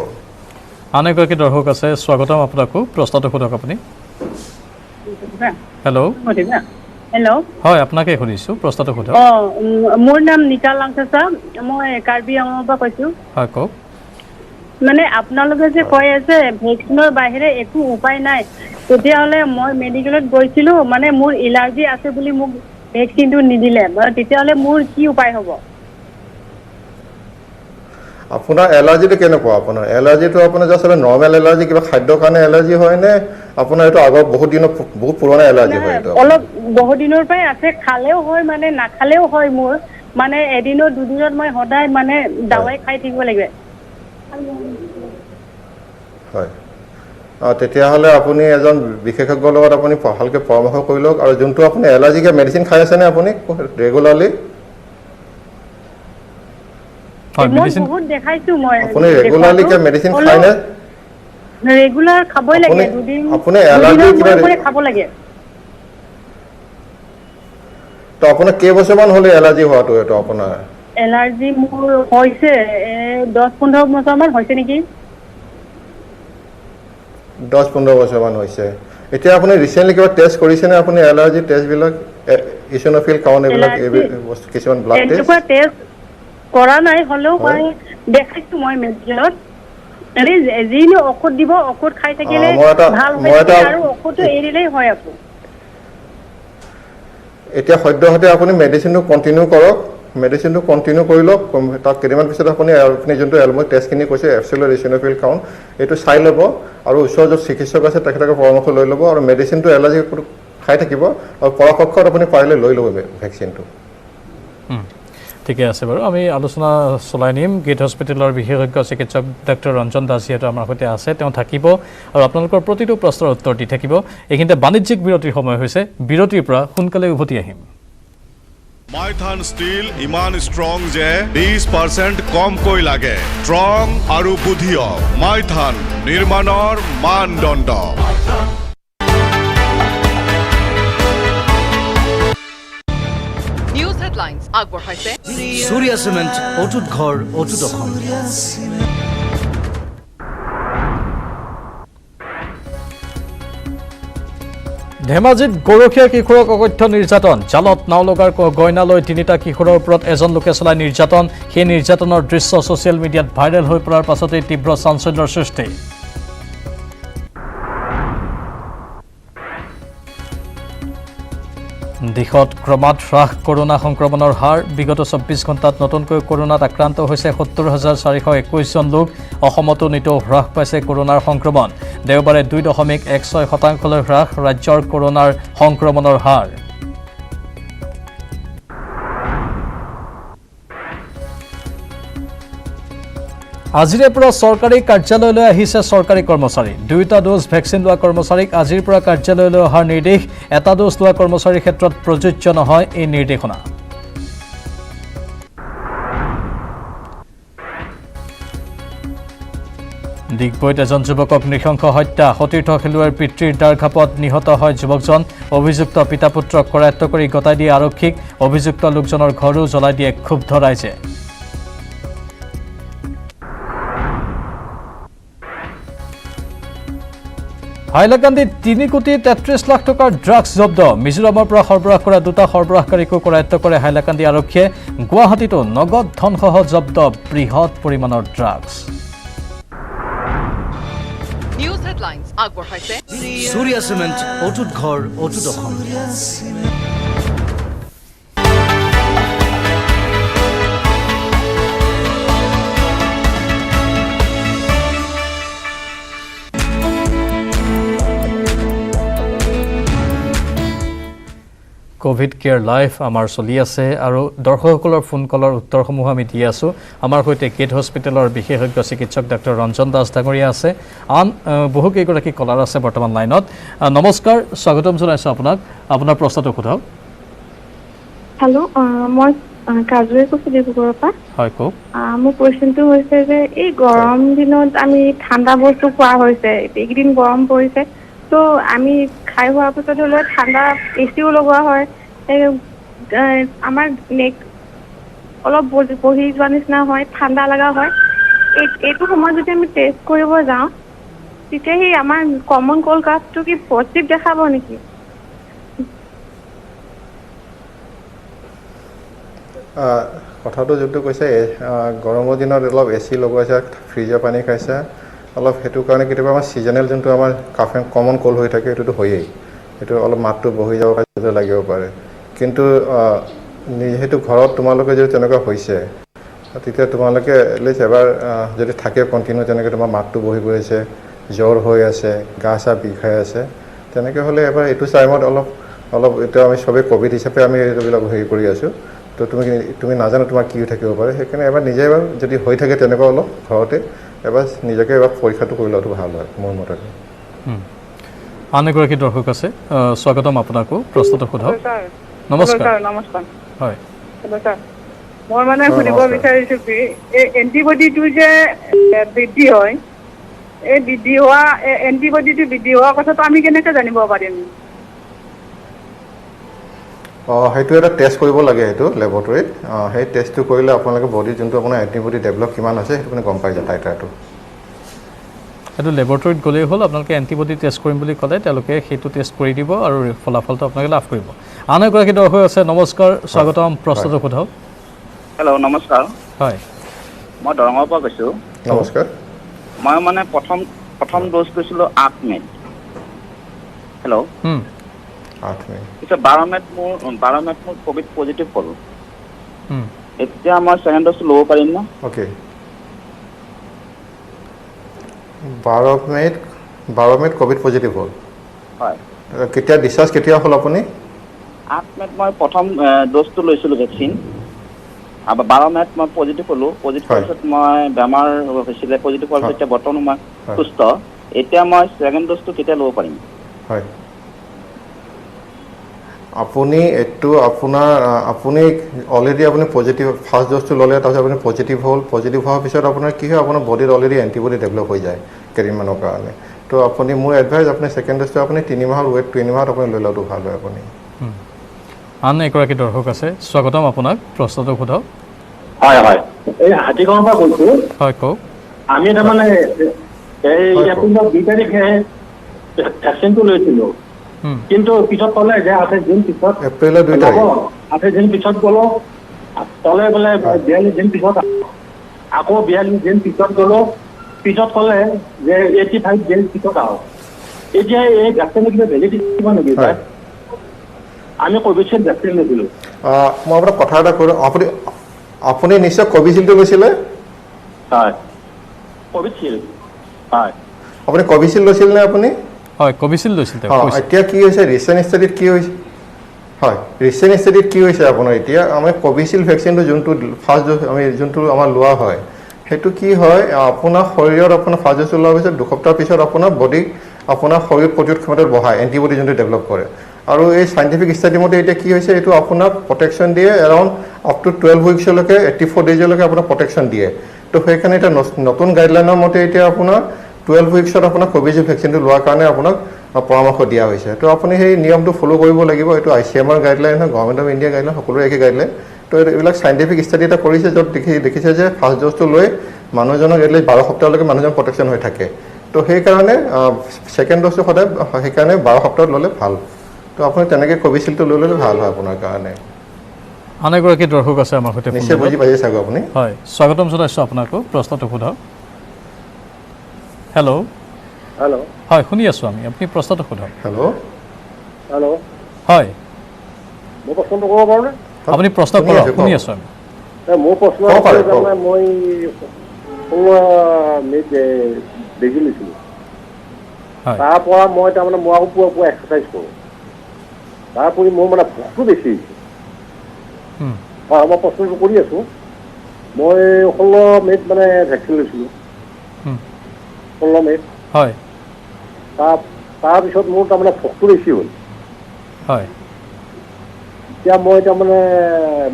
আন এগৰাকী দৰ্শক আছে স্বাগতম আপোনাকো প্ৰশ্নটো সোধক আপুনি হেল্ল' হেল্ল' হয় আপোনাকে সুধিছোঁ প্ৰশ্নটো সোধক মোৰ নাম নিকা লাংচা মই কাৰ্বি আংলঙৰ পৰা কৈছোঁ হয় কওক মানে আপোনালোকে যে কৈ আছে ভেকচিনৰ বাহিৰে একো উপায় নাই তেতিয়াহ'লে মই মেডিকেলত গৈছিলোঁ মানে মোৰ এলাৰ্জি আছে বুলি মোক ভেকচিনটো নিদিলে তেতিয়াহ'লে মোৰ কি উপায় হ'ব আপোনাৰ এলাৰ্জিটো কেনেকুৱা আপোনাৰ এলাৰ্জিটো আপোনাৰ জাষ্ট নৰ্মেল এলাৰ্জি কিবা খাদ্যৰ কাৰণে এলাৰ্জি হয়নে আপোনাৰ এইটো আগৰ বহুত পুৰণা এলাৰ্জি হয় এইটো অলপ বহুত দিনৰ পৰাই আছে খালেও হয় মানে নাখালেও হয় মোৰ মানে এদিনত দুদিনত মই সদায় মানে দাৱাই খাই থাকিব লাগে হয় তেতিয়াহ'লে আপুনি এজন বিশেষজ্ঞৰ লগত আপুনি ভালকৈ পৰামৰ্শ কৰি লওক আৰু যোনটো আপুনি এলাৰ্জিকে মেডিচিন খাই আছেনে আপুনি ৰেগুলাৰলি বহুত দেখাইছো মই আপুনি ৰেগুলাৰলি কি মেডিচিন খায়নে ৰেগুলাৰ খাবই লাগে দুদিন আপুনি এলাৰ্জি কিবা খাব লাগে তো আপোনাৰ কেইবছৰমান হ'লে এলাৰ্জি হোৱাটো এইটো আপোনাৰ এলাৰ্জি মোৰ হৈছে 10-15 বছৰমান হৈছে নেকি 10-15 বছৰমান হৈছে এতিয়া আপুনি ৰিচেণ্টলি কিবা টেষ্ট কৰিছেনে আপুনি এলাৰ্জি টেষ্টবিলাক ইছ'ন'ফিল কাউণ্ট এইবিলাক কিছুমান ব্লাড টেষ্ট কৰা নাই হ'লেও মই দেখাইছো মই মেডিকেলত যিনো ঔষধ দিব ঔষধ খাই থাকিলে ভাল হয় আৰু ঔষধটো এৰিলেই হয় আকৌ এতিয়া সদ্যহতে আপুনি মেডিচিনটো কণ্টিনিউ কৰক মেডিচিনটো কণ্টিনিউ কৰি লওক তাত কেইদিনমান পিছত আপুনি যোনটো এলমই টেষ্টখিনি কৈছে এপচিলৰ ইছ'ন'ফিল কাউণ্ট এইটো চাই ল'ব আৰু ওচৰৰ য'ত চিকিৎসক আছে তেখেতক পৰামৰ্শ লৈ ল'ব আৰু মেডিচিনটো এলাৰ্জি খাই থাকিব আৰু পৰাপক্ষত আপুনি পাৰিলে লৈ ল'ব ভেকচিনটো ঠিকে আছে বাৰু আমি আলোচনা চলাই নিম গেট হস্পিটেলৰ বিশেষজ্ঞ চিকিৎসক ডক্টৰ ৰঞ্জন দাস যিহেতু আমাৰ সৈতে আছে তেওঁ থাকিব আৰু আপোনালোকৰ প্ৰতিটো প্ৰশ্নৰ উত্তৰ দি থাকিব এইখিনিতে বাণিজ্যিক বিৰতিৰ সময় হৈছে বিৰতিৰ পৰা সোনকালে উভতি আহিম মাইথান ষ্টিল ইমান ষ্ট্ৰং যে 20% কমকৈ লাগে ষ্ট্ৰং আৰু বুদ্ধিয় মাইথান নিৰ্মাণৰ মানদণ্ড নিউজ হেডলাইন্স আগবঢ়াইছে সূৰ্য সিমেন্ট অটুট ঘৰ অটুট অসম ধেমাজিত গৰখীয়া কিশোৰক অকথ্য নিৰ্যাতন জালত নাও লগাৰ গইনা লৈ 3টা কিশোৰৰ ওপৰত এজন লোকে চলাই নিৰ্যাতন সেই নিৰ্যাতনৰ দৃশ্য ছ'চিয়েল মিডিয়াত ভাইৰেল হৈ পৰাৰ পাছতেই তীব্ৰ চাঞ্চল্যৰ সৃষ্টি দিশত ক্ৰমাৎ হ্ৰাস কৰোনা সংক্ৰমণৰ হাৰ বিগত 24 ঘণ্টাত নতুনকৈ কৰোনাত আক্ৰান্ত হৈছে 70,421 জন লোক অসমতো নিতৌ হ্ৰাস পাইছে কৰোনাৰ সংক্ৰমণ দেওবাৰে 2.16% হ্ৰাস ৰাজ্যৰ কৰোনাৰ সংক্ৰমণৰ হাৰ আজিৰে পৰা চৰকাৰী কাৰ্যালয়লৈ আহিছে চৰকাৰী কৰ্মচাৰী 2টা ড'জ ভেকচিন লোৱা কৰ্মচাৰীক আজিৰ পৰা কাৰ্যালয়লৈ অহাৰ নিৰ্দেশ এটা ড'জ লোৱা কৰ্মচাৰীৰ ক্ষেত্ৰত প্ৰযোজ্য নহয় এই নিৰ্দেশনা ডিগবৈত এজন যুৱকক নৃশংস হত্যা সতীৰ্থ খেলুৱৈৰ পিতৃৰ দাৰঘাপত নিহত হয় যুৱকজন অভিযুক্ত পিতা পুত্ৰক কৰায়ত্ব কৰি গতাই দিয়ে আৰক্ষীক অভিযুক্ত লোকজনৰ ঘৰো জ্বলাই দিয়ে ক্ষুব্ধ ৰাইজে হাইলাকান্দিত 3,33 লাখ টকাৰ ড্ৰাগছ জব্দ মিজোৰামৰ পৰা সৰবৰাহ কৰা 2টা সৰবৰাহকাৰীকো কৰায়ত্ব কৰে হাইলাকান্দি আৰক্ষীয়ে গুৱাহাটীতো নগদ ধনসহ জব্দ বৃহৎ পৰিমাণৰ ড্ৰাগছ নিউজ হেডলাইন্স আগবঢ়াইছে সূৰ্য সিমেন্ট অটুট ঘৰ অটুট অসম কোভিড কেয়াৰ লাইভ আমাৰ চলি আছে আৰু দৰ্শকসকলৰ ফোন কলৰ উত্তৰসমূহ আমি দি আছোঁ আমাৰ সৈতে গেট হস্পিটেলৰ বিশেষজ্ঞ চিকিৎসক ডক্টৰ ৰঞ্জন দাস ডাঙৰীয়া আছে আন বহুকেইগৰাকী কলাৰ আছে বৰ্তমান লাইনত নমস্কাৰ স্বাগতম জনাইছোঁ আপোনাক আপোনাৰ প্ৰশ্নটো সোধক হেল্ল' মই কাজুৱে কৈছোঁ ডিব্ৰুগড়ৰ পৰা। হয় কওক। মোৰ কুৱেশ্যনটো হৈছে যে এই গৰম দিনত আমি ঠাণ্ডা বস্তু খোৱা হৈছে, এইকেইদিন গৰম পৰিছে, ত' আমি খাই হোৱাৰ পিছত হ'লে ঠাণ্ডা এচিও লগোৱা হয়, আমাৰ নেক অলপ বহি যোৱা নিচিনা হয়, ঠাণ্ডা লগা হয়। এইটো সময়ত যদি আমি টেষ্ট কৰিব যাওঁ তেতিয়া সেই আমাৰ কমন কল্ড কাফটো কি পজিটিভ দেখাব নেকি? কথাটো যোনটো কৈছে গৰমৰ দিনত অলপ এচি লগোৱাইছে, ফ্ৰিজৰ পানী খাইছে, অলপ সেইটো কাৰণে কেতিয়াবা আমাৰ ছিজনেল যোনটো আমাৰ কমন কল্ড হৈ থাকে সেইটোতো হয়েই, সেইটো অলপ মাতটো বহি যাব পাৰে, লাগিব পাৰে। কিন্তু সেইটো ঘৰত তোমালোকে যদি তেনেকুৱা হৈছে তেতিয়া তোমালোকে এটলিষ্ট এবাৰ যদি থাকে কণ্টিনিউ তেনেকৈ তোমাৰ মাতটো বহি গৈ আছে, জ্বৰ হৈ আছে, গা চা বিষাই আছে, তেনেকৈ হ'লে এবাৰ এইটো টাইমত অলপ এতিয়া আমি চবেই ক'ভিড হিচাপে আমি এইবিলাক হেৰি কৰি আছোঁ, তো তুমি নাজানো তোমাৰ কি থাকিব পাৰে, সেইকাৰণে এবাৰ নিজে এবাৰ যদি হৈ থাকে তেনেকুৱা অলপ ঘৰতে এবাৰ নিজকে এবাৰ পৰীক্ষাটো কৰি লোৱাটো ভাল হয় মোৰ মতে। আন এগৰাকী দৰ্শক আছে, স্বাগতম আপোনাকো, প্ৰশ্নটো সোধক। নমস্কাৰ। নমস্কাৰ। হয় ছাৰ, মই মানে সুধিব বিচাৰিছোঁ কি এই এণ্টিবডিটো যে বৃদ্ধি হয়, এই বৃদ্ধি হোৱা এণ্টিবডিটো বৃদ্ধি হোৱা কথাটো আমি কেনেকৈ জানিব পাৰিম? সেইটো এটা টেষ্ট কৰিব লাগে, সেইটো লেবৰেটৰীত। সেই টেষ্টটো কৰিলে আপোনালোকে বডি যোনটো আপোনাৰ এণ্টিবডি ডেভেলপ কিমান হৈছে সেইটো মানে গম পাই যায় টাইটাৰটো। সেইটো লেবৰেটৰীত গ'লেই হ'ল, আপোনালোকে এণ্টিবডি টেষ্ট কৰিম বুলি ক'লে তেওঁলোকে সেইটো টেষ্ট কৰি দিব আৰু ফলাফলটো আপোনালোকে লাভ কৰিব। আন এগৰাকী দৰ্শক আছে, নমস্কাৰ, স্বাগতম, প্ৰশ্নটো সোধক। হেল্ল', নমস্কাৰ। হয়, মই দৰঙৰ পৰা কৈছোঁ। নমস্কাৰ। মই মানে প্ৰথম ড'জ কৈছিলোঁ 8 মে'ত। হেল্ল', 8 মে'। পিছত 12 মে'ত মোৰ ক'ভিড পজিটিভ হ'ল। এতিয়া মই ছেকেণ্ড ড'জটো ল'ব পাৰিম ন? অ'কে। 12 মে'ত ক'ভিড পজিটিভ হ'ল। হয়। কেতিয়া ডিছচাৰ্জ কেতিয়া হ'ল আপুনি? 8 মে'ত মই প্ৰথম ড'জটো লৈছিলোঁ ভেকচিন। আৰু 12 মে'ত মই পজিটিভ হ'লোঁ। পজিটিভ হোৱাৰ পিছত মই বেমাৰ হৈছিলে, পজিটিভ হোৱাৰ পিছত এতিয়া বৰ্তমান মই সুস্থ। এতিয়া মই ছেকেণ্ড ড'জটো কেতিয়া ল'ব পাৰিম? হয়, আপুনি অলৰেডি আপুনি পজিটিভ ফাৰ্ষ্ট ড'জটো ল'লে, তাৰপিছত আপুনি পজিটিভ হ'ল। পজিটিভ হোৱাৰ পিছত আপোনাৰ কি হয়, আপোনাৰ বডিত অলৰেডি এণ্টিবডি ডেভেলপ হৈ যায় কেইদিনমানৰ কাৰণে। তো আপুনি মোৰ এডভাইচ, আপুনি ছেকেণ্ড ড'জটো আপুনি 3 মাহৰ আপুনি লৈ লোৱাটো ভাল হয় আপুনি। আন এগৰাকী দৰ্শক আছে, স্বাগতম আপোনাক, প্ৰশ্নটো সোধক। হয় হয়, এই হাতীগাঁৱৰ পৰা কৈছোঁ। হয় কওক। আমি তাৰমানে এই এপ্ৰিলৰ 2 তাৰিখে ভেকচিনটো লৈছিলোঁ, কিন্তু পিছত ক'লে যে 28 দিন পিছত, এপ্ৰিলৰ 2 তাৰিখ 28 দিন পিছত গ'লো, ক'লে বোলে 42 দিন পিছত, আকৌ 42 দিন পিছত গ'লো, পিছত ক'লে যে 85 দিন পিছত আহক। এতিয়া এই ভেকচিনৰ কিবা ভেলিডিটি কিবা নেকি? আমি কোভিচিল্ড ভেকচিন লৈছিলোঁ। মই আপোনাক কথা এটা কৰোঁ, আপুনি নিশ্চয় কোভিচিল্ডটো লৈছিলে? হয়, কোভিচিল্ড। হয়, আপুনি কোভিচিল্ড লৈছিল নে আপুনি? হয়, কোভিচিল্ড লৈছিল। এতিয়া কি হৈছে, ৰিচেণ্ট ষ্টাডিত কি হৈছে? হয়, ৰিচেণ্ট ষ্টাডিত কি হৈছে আপোনাৰ, এতিয়া আমি কোভিচিল্ড ভেকচিনটো যোনটো ফাৰ্ষ্ট ড'জ যোনটো আমাৰ লোৱা হয়, সেইটো কি হয়, আপোনাৰ শৰীৰত আপোনাৰ ফাৰ্ষ্ট ড'জটো লোৱাৰ পিছত 2 সপ্তাহ পিছত আপোনাৰ বডি আপোনাৰ শৰীৰ প্ৰতিৰোধ ক্ষমতাত বঢ়ায়, এণ্টিবডি যোনটো ডেভেলপ কৰে। আৰু এই চাইণ্টিফিক ষ্টাডি মতে এতিয়া কি হৈছে, এইটো আপোনাক প্ৰটেকশ্যন দিয়ে এৰাউণ্ড আপ টু 12 উইকছলৈকে, 84 ডেইজলৈকে আপোনাক প্ৰটেকশ্যন দিয়ে। তো সেইকাৰণে এতিয়া নতুন গাইডলাইনৰ মতে এতিয়া আপোনাৰ 12 উইকছত আপোনাক কোভিচিল্ড ভেকচিনটো লোৱাৰ কাৰণে আপোনাক পৰামৰ্শ দিয়া হৈছে। তো আপুনি সেই নিয়মটো ফ'ল' কৰিব লাগিব। এইটো ICMR গাইডলাইন হয়, গভৰ্ণমেণ্ট অফ ইণ্ডিয়া গাইডলাইন, সকলোৰে একেই গাইডলাইন। তো এইবিলাক চাইণ্টিফিক ষ্টাডি এটা কৰিছে, য'ত দেখিছে যে ফাৰ্ষ্ট ড'জটো লৈ মানুহজনক এটলিষ্ট 12 সপ্তাহলৈকে মানুহজন প্ৰটেকশ্যন হৈ থাকে। তো সেইকাৰণে ছেকেণ্ড ড'জটো সদায় সেইকাৰণে 12 সপ্তাহত ল'লে ভাল। তো আপুনি তেনেকৈ কোভিচিল্ডটো লৈ ল'লে ভাল হয় আপোনাৰ কাৰণে। আন এগৰাকী দৰ্শক আছে আমাৰ সৈতে, নিশ্চয় বুজি পাইছে চাগৈ আপুনি। হয়, স্বাগতম জনাইছোঁ আপোনাকো, প্ৰশ্নটো সোধক। হেল্ল'। হেল্ল'। হয়, শুনি আছোঁ আমি, আপুনি প্ৰশ্নটো সোধক। হেল্ল'। হেল্ল'। হয়, মোৰ প্ৰশ্নটো ক'ব পাৰোঁনে? আপুনি প্ৰশ্ন কৰক, শুনি আছোঁ আমি। মোৰ প্ৰশ্ন তাৰমানে মই 16 মে'ত বেজি লৈছিলোঁ। তাৰ পৰা মই তাৰমানে মই আকৌ পুৱা এক্সাৰচাইজ কৰোঁ, তাৰ উপৰি মোৰ মানে ভোকটো বেছি হৈছে। হয়, মই প্ৰশ্নটো কৰি আছোঁ। মই 16 মে'ত মানে ভেকচিন লৈছিলোঁ, 16 মে'ত। হয়, তাৰপিছত মোৰ তাৰমানে ভোকটো বেছি হ'ল। হয়, এতিয়া মই তাৰমানে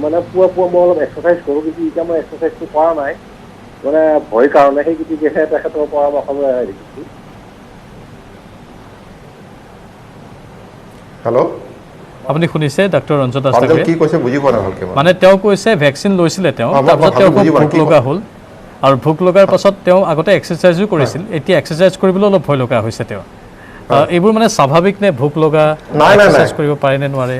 মানে পুৱা মই অলপ এক্সাৰচাইজ কৰোঁ, কিন্তু এতিয়া মই এক্সাৰচাইজটো কৰা নাই মানে ভয়ৰ কাৰণে, সেই গতিকেহে তেখেতৰ পৰামৰ্শ লৈ দেখিছোঁ। হেল্ল', আপুনি শুনিছে ডাক্তৰ ৰঞ্জন দাস কি কৈছে বুজি পোৱা নাই ভালকৈ। মানে তেওঁ কৈছে ভেকচিন লৈছিলে তেওঁ, তাৰপিছত তেওঁ ভোক লগা হ'ল, আৰু ভোক লগাৰ পাছত তেওঁ আগতে এক্সাৰচাইজো কৰিছিল, এতিয়া এক্সাৰচাইজ কৰিবলৈ অলপ ভয় লগা হৈছে তেওঁ। এইবোৰ মানে স্বাভাৱিক নে? ভোক লগা এক্সাৰচাইজ কৰিব পাৰে নে নোৱাৰে?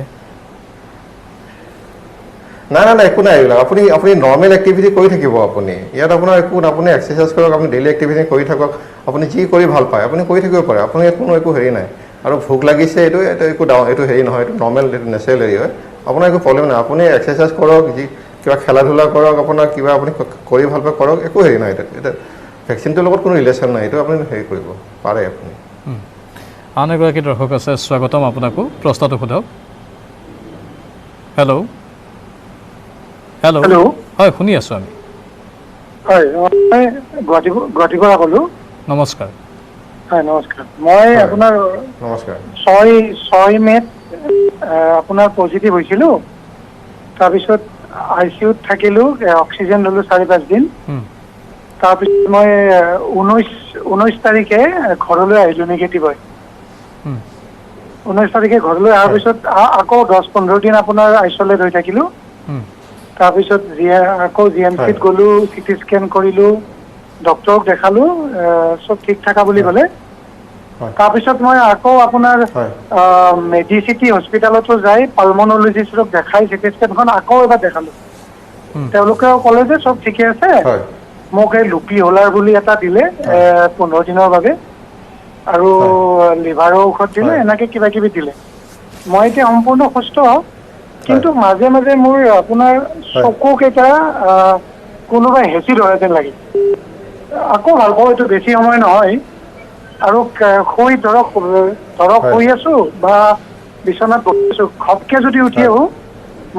নাই একো নাই এইবিলাক। আপুনি নৰ্মেল এক্টিভিটি কৰি থাকিব। আপুনি ইয়াত আপোনাৰ একো আপুনি এক্সাৰচাইজ কৰক, আপুনি ডেইলি এক্টিভিটি কৰি থাকক, আপুনি যি কৰি ভাল পায় আপুনি কৰি থাকিব পাৰে, আপুনি কোনো একো হেৰি নাই। আৰু ভোক লাগিছে এইটো একো এইটো হেৰি নহয়, এইটো নৰ্মেল, এইটো নেচাৰেল হেৰি হয়, আপোনাৰ একো প্ৰব্লেম নাই। আপুনি এক্সাৰচাইজ কৰক, কিবা খেলা ধূলা কৰক, আপোনাৰ কিবা আপুনি কৰি ভাল পায় কৰক, একো হেৰি নাই। এতিয়া ভেকচিনটোৰ লগত কোনো ৰিলেশ্যন নাই, এইটো আপুনি হেৰি কৰিব পাৰে আপুনি। আন এগৰাকী দৰ্শক আছে, স্বাগতম আপোনাকো, প্ৰশ্নটো সোধক। হেল্ল', হয় শুনি আছোঁ আমি। হয়, মই গুৱাহাটীৰ পৰা ক'লোঁ। নমস্কাৰ। হয় নমস্কাৰ। মই আপোনাৰ 6 মে'ত আপোনাৰ পজিটিভ হৈছিলোঁ, তাৰপিছত ICUত থাকিলোঁ, অক্সিজেন ল'লোঁ 4-5 দিন, তাৰপিছত মই 19 তাৰিখে ঘৰলৈ আহিলোঁ নিগেটিভ হয়। 19 তাৰিখে ঘৰলৈ অহাৰ পিছত আকৌ 10-15 দিন আপোনাৰ আইচলেট হৈ থাকিলোঁ। তাৰপিছত আকৌ GMCত গ'লোঁ, CT স্কেন কৰিলোঁ, ডক্টৰক দেখালোঁ, চব ঠিক থাকা বুলি ক'লে। তাৰপিছত মই আকৌ আপোনাৰ মেডিচিটি হস্পিটেলতো যাই পালমনলজিষ্টক দেখাই CT স্কেনখন আকৌ এবাৰ দেখালোঁ। তেওঁলোকেও ক'লে যে চব ঠিকে আছে, মোক এই লুপি হোলাৰ বুলি এটা দিলে 15 দিনৰ বাবে, আৰু লিভাৰৰ ঔষধ দিলে, এনেকৈ কিবা কিবি দিলে। মই এতিয়া সম্পূৰ্ণ সুস্থ, কিন্তু মাজে মাজে মোৰ আপোনাৰ চকুকেইটা কোনোবাই হেঁচি ধৰে যেন লাগে। আকৌ ভাল পাওঁ, এইটো বেছি সময় নহয়, আৰু ধৰক শুই আছোঁ বা বিচনাত বহি আছোঁ, ঘপকৈ যদি উঠি আহোঁ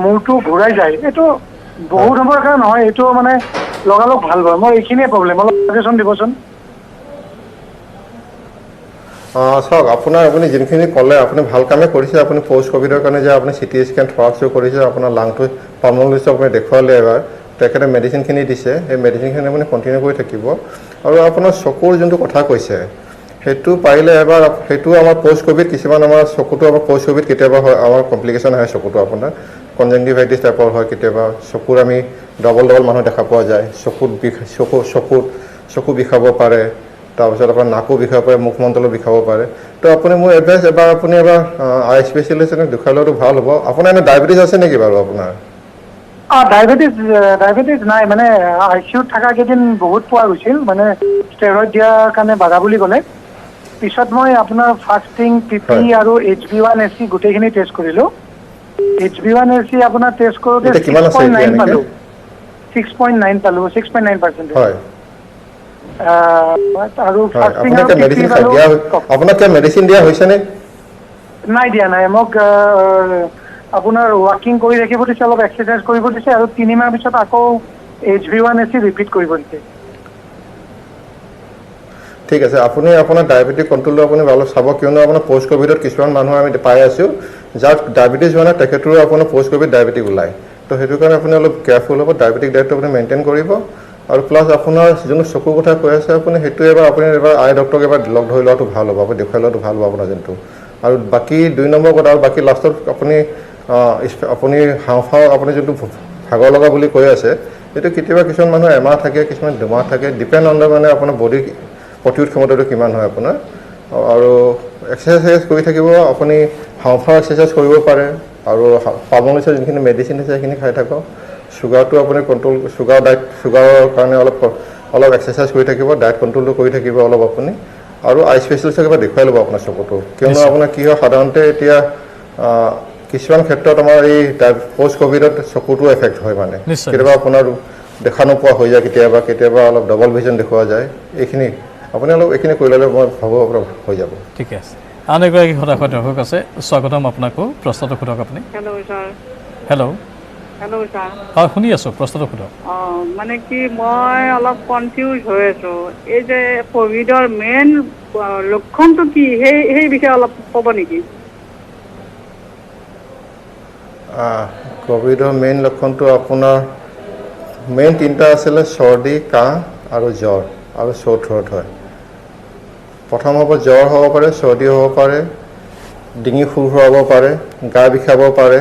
মূৰটো ঘূৰাই যায়। এইটো বহুত সময়ৰ কাৰণে নহয়, এইটো মানে লগালগ ভাল হয়। মই এইখিনিয়ে প্ৰব্লেম, অলপ ছাজেশ্যন দিবচোন। চাওক, আপুনি যোনখিনি ক'লে আপুনি ভাল কামেই কৰিছে। আপুনি পষ্ট ক'ভিডৰ কাৰণে যে আপুনি CT স্কেন থৰাক্সটো কৰিছে, আপোনাৰ লাংটো পালমনলজিষ্টক আপুনি দেখুৱালে এবাৰ, তেখেতে মেডিচিনখিনি দিছে, সেই মেডিচিনখিনি আপুনি কণ্টিনিউ কৰি থাকিব। আৰু আপোনাৰ চকুৰ যোনটো কথা কৈছে, সেইটো পাৰিলে এবাৰ, সেইটো আমাৰ পষ্ট ক'ভিড, কিছুমান আমাৰ চকুটো আমাৰ পষ্ট ক'ভিড কেতিয়াবা হয়, আমাৰ কমপ্লিকেশ্যন হয় চকুটো, আপোনাৰ কনজেংটিভাইটিছ টাইপৰ হয় কেতিয়াবা, চকুৰ আমি ডবল মানুহ দেখা পোৱা যায়, চকু বিষাব পাৰে, তাৰপিছত আপোনাৰ নাকো বিষাব পাৰে, মুখমণ্ডলো বিষাব পাৰে। তো আপুনি মোৰ এডভাইচ আপুনি এবাৰ আই স্পেচিয়েলিষ্টক দেখুৱাই লোৱাটো ভাল হ'ব। আপোনাৰ এনে ডায়েবেটিছ আছে নেকি বাৰু আপোনাৰ? ডায়েবেটিছ নাই, মানে ICUত থকা কেইদিন বহুত পোৱা গৈছিল, মানে ষ্টেৰইড দিয়াৰ কাৰণে বাধা বুলি ক'লে। পিছত মই আপোনাৰ ফাষ্টিং, PP আৰু HB1AC গোটেইখিনি টেষ্ট কৰিলোঁ। HB1AC আপোনাৰ টেষ্ট কৰোঁতে 6.9 পালোঁ, 6.9%। আৰু আপোনাক মেডিচিন দিয়া হৈছেনে? নাই দিয়া, নাই। মোক আপোনাৰ ৱাকিং কৰি ৰাখিব দিছে, অলপ এক্সাৰচাইজ কৰিব দিছে, আৰু 3 মাহ পিছত আকৌ HB1AC ৰিপিট কৰিব দিছে। ঠিক আছে, আপুনি আপোনাৰ ডায়েবেটিক কণ্ট্ৰলটো আপুনি অলপ চাব, কিয়নো আপোনাৰ পষ্ট ক'ভিডত কিছুমান মানুহ আমি পাই আছোঁ, যাৰ ডায়েবেটিছ হোৱা নাই তেখেতৰো আপোনাৰ পষ্ট ক'ভিড ডায়েবেটিক ওলায়। তো সেইটো কাৰণে আপুনি অলপ কেয়াৰফুল হ'ব, ডায়েবেটিক ডায়েটটো আপুনি মেইনটেইন কৰিব। আৰু প্লাছ আপোনাৰ যোনটো চকুৰ কথা কৈ আছে আপুনি, সেইটো আপুনি এবাৰ আই ডক্টৰক এবাৰ লগ ধৰি লোৱাটো ভাল হ'ব, আপুনি দেখুৱাই লোৱাটো ভাল হ'ব আপোনাৰ যোনটো। আৰু বাকী 2 নম্বৰ কথা, আৰু বাকী লাষ্টত আপুনি হাওঁফাওঁ, আপুনি যোনটো ভাগৰ লগা বুলি কৈ আছে, এইটো কেতিয়াবা কিছুমান মানুহৰ এমাহ থাকে, কিছুমান 2 মাহ থাকে, ডিপেণ্ড অন মানে আপোনাৰ বডি প্ৰতিৰোধ ক্ষমতাটো কিমান হয় আপোনাৰ। আৰু এক্সাৰচাইজ কৰি থাকিব, আপুনি হাওঁফাওঁ এক্সাৰচাইজ কৰিব পাৰে, আৰু পালমনলজিষ্টৰ যোনখিনি মেডিচিন আছে সেইখিনি খাই থাকক। চুগাৰটো আপুনি কণ্ট্ৰল, চুগাৰৰ কাৰণে অলপ এক্সাৰচাইজ কৰি থাকিব, ডায়েট কণ্ট্ৰলটো কৰি থাকিব অলপ আপুনি, আৰু আই স্পেচিয়েলিষ্টক এবাৰ দেখুৱাই ল'ব আপোনাৰ চকুটো। কিয়নো আপোনাৰ কি হয়, সাধাৰণতে এতিয়া কিছুমান ক্ষেত্ৰত আমাৰ এই পষ্ট ক'ভিডত চকুটো এফেক্ট হয়, মানে কেতিয়াবা আপোনাৰ দেখা নোপোৱা হৈ যায়, কেতিয়াবা অলপ ডবল ভিজন দেখুওৱা যায়। এইখিনি আপুনি অলপ এইখিনি কৰি ল'লে মই ভাবোঁ আপোনাৰ হৈ যাব। ঠিকে আছে। আন এগৰাকী দৰ্শক আছে, স্বাগতম আপোনাকো, প্ৰশ্নটো সোধক আপুনি। Hello' sir. Hello', sir. হয় শুনি আছোঁ, প্ৰশ্নটো সোধক। মানে কি, মই অলপ কনফিউজ হৈ আছোঁ। এই যে ক'ভিডৰ মেইন লক্ষণটো কি, সেই বিষয়ে অলপ ক'ব নেকি? ক'ভিডৰ মেইন লক্ষণটো আপোনাৰ মেইন তিনিটা আছিলে চৰ্দি কাহ আৰু জ্বৰ আৰু চ'ৰ থ্ৰ'ট হয় প্ৰথম হ'ব জ্বৰ হ'ব পাৰে চৰ্দি হ'ব পাৰে ডিঙি সুৰসুৰাব পাৰে গা বিষাব পাৰে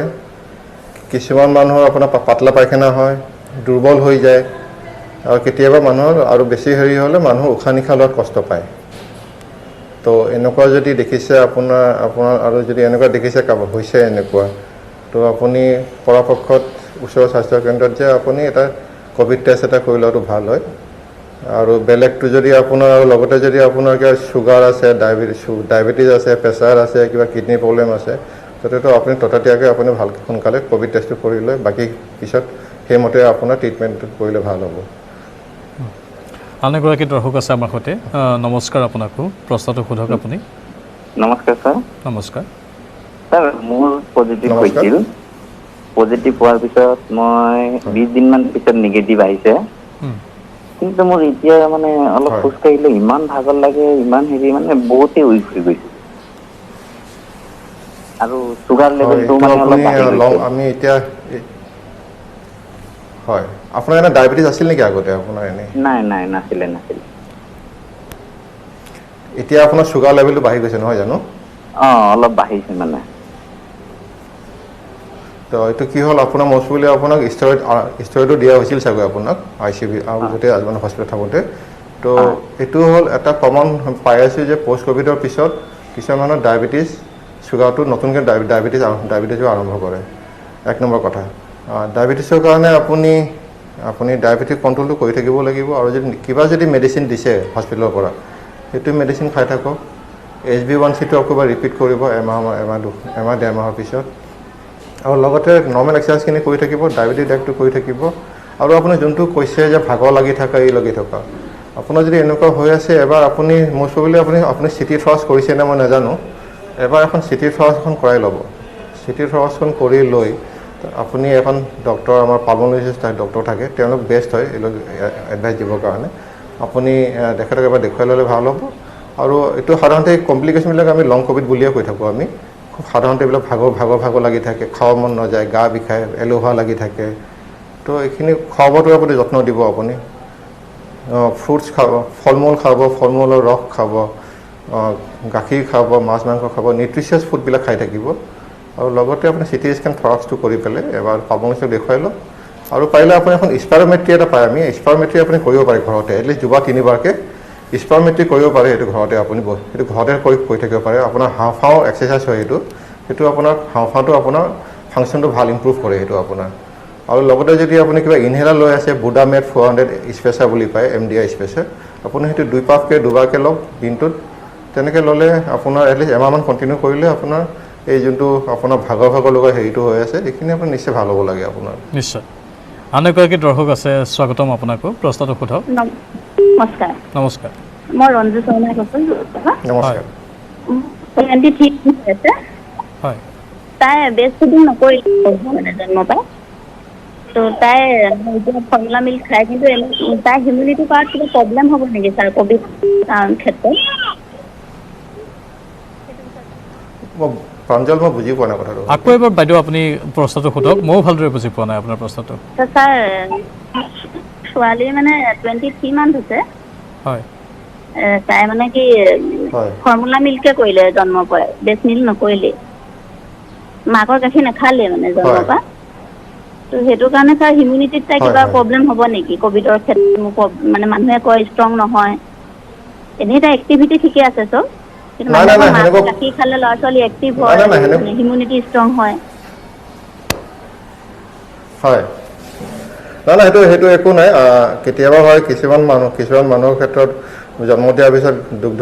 কিছুমান মানুহৰ আপোনাৰ পাতলা পায়খানা হয় দুৰ্বল হৈ যায় আৰু কেতিয়াবা মানুহৰ আৰু বেছি হেৰি হ'লে মানুহৰ উশাহ নিশাহ লোৱাত কষ্ট পায় তো এনেকুৱা যদি দেখিছে আপোনাৰ আৰু যদি এনেকুৱা দেখিছে কাৰোবাৰ হৈছে এনেকুৱা তো আপুনি পৰাপক্ষত ওচৰৰ স্বাস্থ্য কেন্দ্ৰত যে আপুনি এটা ক'ভিড টেষ্ট এটা কৰি লোৱাটো ভাল হয় আৰু বেলেগটো যদি আপোনাৰ লগতে যদি আপোনাৰ কিবা চুগাৰ আছে ডায়েবেটিছ আছে প্ৰেছাৰ আছে কিবা কিডনি প্ৰব্লেম আছে তেতিয়াতো আপুনি ততাতৈয়াকৈ আপুনি ভালকৈ সোনকালে ক'ভিড টেষ্টটো কৰি লৈ বাকী পিছত সেইমতে আপোনাৰ ট্ৰিটমেণ্টটো কৰিলে ভাল হ'ব আন এগৰাকী দৰ্শক আছে আমাৰ সৈতে নমস্কাৰ আপোনাকো প্ৰশ্নটো সোধক আপুনি নমস্কাৰ ছাৰ নমস্কাৰ ছাৰ মোৰ পজিটিভ হৈছিল পজিটিভ হোৱাৰ পিছত মই 20 দিনমান পিছত নিগেটিভ আহিছে কিন্তু মোৰ এতিয়া মানে অলপ খোজকাঢ়িলে ইমান ভাগৰ লাগে ইমান হেৰি মানে বহুতেই উইক হৈ গৈছে আৰু চুগাৰ লেভেলটো মানে অলপ আমি এতিয়া হয় আপোনাৰ এনে ডায়েবেটিছ আছিল নেকি আগতে আপোনাৰ এনে নাই নাছিলে এতিয়া আপোনাৰ চুগাৰ লেভেলটো বাঢ়ি গৈছে নহয় জানো অলপ বাঢ়িছে মানে তো এইটো কি হ'ল আপোনাৰ মষ্ট বুলি আপোনাক ষ্টেৰইডো দিয়া হৈছিল চাগৈ আপোনাক ICU আগতে মানে হস্পিটেলত থাকোঁতে তো এইটো হ'ল এটা কমন পাই আছোঁ যে পষ্ট ক'ভিডৰ পিছত কিছুমান মানুহৰ ডায়েবেটিছ চুগাৰটো নতুনকৈ ডায়েবেটিছো আৰম্ভ কৰে এক নম্বৰ কথা ডায়েবেটিছৰ কাৰণে আপুনি ডায়েবেটিছ কণ্ট্ৰলটো কৰি থাকিব লাগিব আৰু যদি মেডিচিন দিছে হস্পিটেলৰ পৰা সেইটো মেডিচিন খাই থাকক HbA1c-টো আকৌ এবাৰ ৰিপিট কৰিব এমাহ ডেৰ মাহৰ পিছত আৰু লগতে নৰ্মেল এক্সাৰচাইজখিনি কৰি থাকিব ডায়েবেটিছ ডায়েটটো কৰি থাকিব আৰু আপুনি যোনটো কৈছে যে ভাগৰ লাগি থকা লাগি থকা আপোনাৰ যদি এনেকুৱা হৈ আছে এবাৰ আপুনি মষ্ট প্ৰবেবলি আপুনি চিটি থ্ৰাষ্ট কৰিছে নে মই নাজানো এবাৰ এখন চিটি থ্ৰাষ্ট এখন কৰাই ল'ব চিটি থ্ৰাষ্টখন কৰি লৈ আপুনি এখন ডক্টৰ আমাৰ পালমনলজিষ্ট ডক্টৰ থাকে তেওঁলোক বেষ্ট হয় এইবিলাক এডভাইচ দিবৰ কাৰণে আপুনি তেখেতক এবাৰ দেখুৱাই ল'লে ভাল হ'ব আৰু এইটো সাধাৰণতে কমপ্লিকেশ্যনবিলাক আমি লং ক'ভিড বুলিয়ে কৈ থাকোঁ আমি খুব সাধাৰণতে এইবিলাক ভাগৰ লাগি থাকে খাব মন নাযায় গা বিষায় এলেহুৱা লাগি থাকে তো এইখিনি খোৱা বোৱাটো আপুনি যত্ন দিব আপুনি ফ্ৰুটছ খাব ফল মূল খাব ফল মূলৰ ৰস খাব গাখীৰ খাব মাছ মাংস খাব নিউট্ৰিচিয়াছ ফুডবিলাক খাই থাকিব আৰু লগতে আপুনি চিটি স্কেন থ্ৰাক্সটো কৰি পেলাই এবাৰ পালমনলজিষ্টক দেখুৱাই লওক আৰু পাৰিলে আপুনি এখন স্পাইৰোমেট্ৰি এটা পায় আমি স্পাইৰোমেট্ৰি আপুনি কৰিব পাৰে ঘৰতে এটলিষ্ট 2 বা 3 বাৰকৈ স্পাইৰোমেট্ৰি কৰিব পাৰে সেইটো ঘৰতে আপুনি সেইটো ঘৰতে কৰি থাকিব পাৰে আপোনাৰ হাওঁফাওঁ এক্সাৰচাইজ হয় সেইটো আপোনাৰ হাওঁফাওঁটো আপোনাৰ ফাংচনটো ভাল ইম্প্ৰুভ কৰে সেইটো আপোনাৰ আৰু লগতে যদি আপুনি কিবা ইনহেলাৰ লৈ আছে বুডামেট 400 স্পেচাৰ বুলি পায় MDI স্পেচাৰ আপুনি সেইটো 2 পাফকৈ দুবাৰকৈ লওক দিনটোত তেনেকৈ ল'লে আপোনাৰ এটলিষ্ট এমাহমান কণ্টিনিউ কৰিলে আপোনাৰ এই যোনটো আপোনাৰ ভাগৰ লগা হেৰিটো হৈ আছে এইখিনি আপোনাৰ নিশ্চয় ভাল হ'ব লাগে আপোনাৰ নিশ্চয় আন এগৰাকী দৰ্শক আছে স্বাগতম আপোনাকো প্ৰশ্নটো সোধক নমস্কাৰ মই ৰঞ্জু শৰ্মাই কৈছোঁ নমস্কাৰ ঠিক আছে হয় তাই বেষ্ট ফুডিং নকৰিলে জন্ম পাই তো তাই এতিয়া ফৰ্মুলা মিল্ক খায় কিন্তু তাই হিউমিডিটি কৰাত কিবা প্ৰব্লেম হ'ব নেকি ছাৰ ক'ভিড ক্ষেত্ৰত প্ৰাঞ্জল মই বুজি পোৱা নাই কথাটো আকৌ এবাৰ বাইদেউ আপুনি প্ৰশ্নটো সোধক ময়ো ভালদৰে বুজি পোৱা নাই আপোনাৰ প্ৰশ্নটো ছাৰ ছোৱালী মানে 23 মান্থ হৈছে হয় তাই মানে কি ফৰ্মুলা মিল্কে কৰিলে জন্মৰ পৰাই বেষ্ট মিল্ক নকৰিলে মাকৰ গাখীৰ নাখালে মানে জন্মৰ পৰা তো সেইটো কাৰণে ছাৰ হিউমিডিটিত তাই কিবা প্ৰব্লেম হ'ব নেকি ক'ভিডৰ ক্ষেত্ৰত মানে মানুহে কয় ষ্ট্ৰং নহয় এনেই তাই এক্টিভিটি ঠিকে আছে চব কিন্তু গাখীৰ খালে ল'ৰা ছোৱালী এক্টিভ হয় হিউমিডিটি ষ্ট্ৰং হয় সেইটো একো নাই কেতিয়াবা হয় কিছুমান মানুহৰ ক্ষেত্ৰত জন্ম দিয়াৰ পিছত দুগ্ধ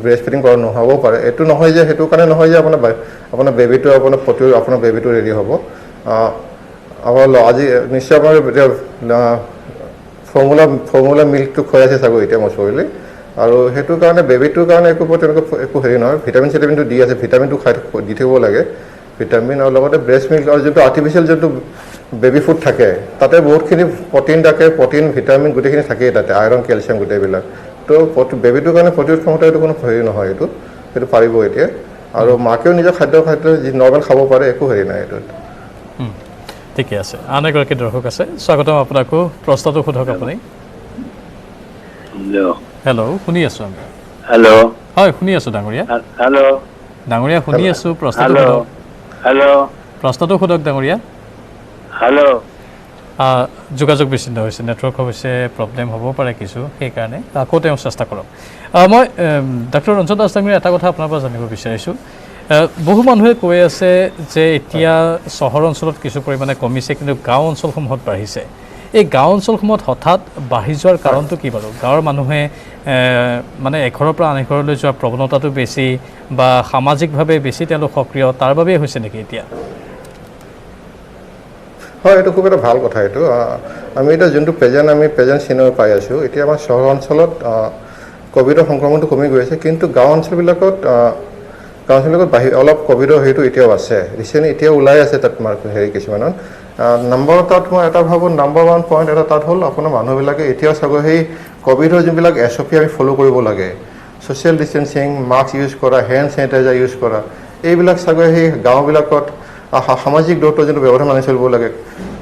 ব্ৰেষ্ট ফিডিং কৰা নহ'বও পাৰে এইটো নহয় যে সেইটো কাৰণে নহয় যে আপোনাৰ বেবীটো আপোনাৰ বেবীটো ৰেডি হ'ব আজি নিশ্চয় আপোনাৰ ফৰ্মুলা মিল্কটো খুৱাই আছে চাগৈ এতিয়া মষ্ট প্ৰবেবলি আৰু সেইটো কাৰণে বেবীটোৰ কাৰণে তেনেকুৱা একো হেৰি নহয় ভিটামিনটো দি আছে ভিটামিনটো দি থাকিব লাগে ভিটামিন আৰু লগতে ব্ৰেষ্ট মিল্ক আৰু যোনটো আৰ্টিফিচিয়েল যোনটো বেবী ফুড থাকে তাতে বহুতখিনি প্ৰটিন থাকে প্ৰটিন ভিটামিন গোটেইখিনি থাকেই তাতে আইৰণ কেলছিয়াম গোটেইবিলাক তো বেবীটোৰ কাৰণে প্ৰতিৰোধ ক্ষমতা এইটো কোনো হেৰি নহয় সেইটো পাৰিব এতিয়া আৰু মাকেও নিজৰ খাদ্য যি নৰ্মেল খাব পাৰে একো হেৰি নাই এইটোত ঠিকে আছে আন এগৰাকী দৰ্শক আছে স্বাগতম আপোনাকো প্ৰশ্নটো সোধক আপুনি হেল্ল' শুনি আছোঁ আমি হেল্ল' হয় শুনি আছোঁ ডাঙৰীয়া হেল্ল' ডাঙৰীয়া শুনি আছোঁ প্ৰশ্নটো সোধক হেল্ল' প্ৰশ্নটো সোধক ডাঙৰীয়া হেল্ল' যোগাযোগ বিচ্ছিন্ন হৈছে নেটৱৰ্ক অৱশ্যে প্ৰব্লেম হ'ব পাৰে কিছু সেইকাৰণে আকৌ তেওঁ চেষ্টা কৰক মই ডক্টৰ ৰঞ্জন দাস ডাঙৰীয়া এটা কথা আপোনাৰ পৰা জানিব বিচাৰিছোঁ বহু মানুহে কৈ আছে যে এতিয়া চহৰ অঞ্চলত কিছু পৰিমাণে কমিছে কিন্তু গাঁও অঞ্চলসমূহত বাঢ়িছে এই গাঁও অঞ্চলসমূহত হঠাৎ বাঢ়ি যোৱাৰ কাৰণটো কি বাৰু গাঁৱৰ মানুহে মানে এঘৰৰ পৰা আন এঘৰলৈ যোৱা প্ৰৱণতাটো বেছি বা সামাজিকভাৱে বেছি তেওঁলোক সক্ৰিয় তাৰ বাবেই হৈছে নেকি এতিয়া হয় এইটো খুব এটা ভাল কথা এইটো আমি এতিয়া যোনটো প্ৰেজেণ্ট চিনেমা পাই আছোঁ এতিয়া আমাৰ চহৰ অঞ্চলত ক'ভিডৰ সংক্ৰমণটো কমি গৈ আছে কিন্তু গাঁও অঞ্চলবিলাকত অলপ ক'ভিডৰ হেৰিটো এতিয়াও আছে ৰিচেণ্টলি এতিয়াও ওলাই আছে তাত হেৰি কিছুমানত তাত মই এটা ভাবোঁ নাম্বাৰ 1 পইণ্ট এটা তাত হ'ল আপোনাৰ মানুহবিলাকে এতিয়াও চাগৈ সেই ক'ভিডৰ যোনবিলাক SOP আমি ফ'ল' কৰিব লাগে ছ'চিয়েল ডিষ্টেঞ্চিং মাস্ক ইউজ কৰা হেণ্ড চেনিটাইজাৰ ইউজ কৰা এইবিলাক চাগৈ সেই গাঁওবিলাকত সামাজিক দূৰত্ব যোনটো ব্যৱধান মানি চলিব লাগে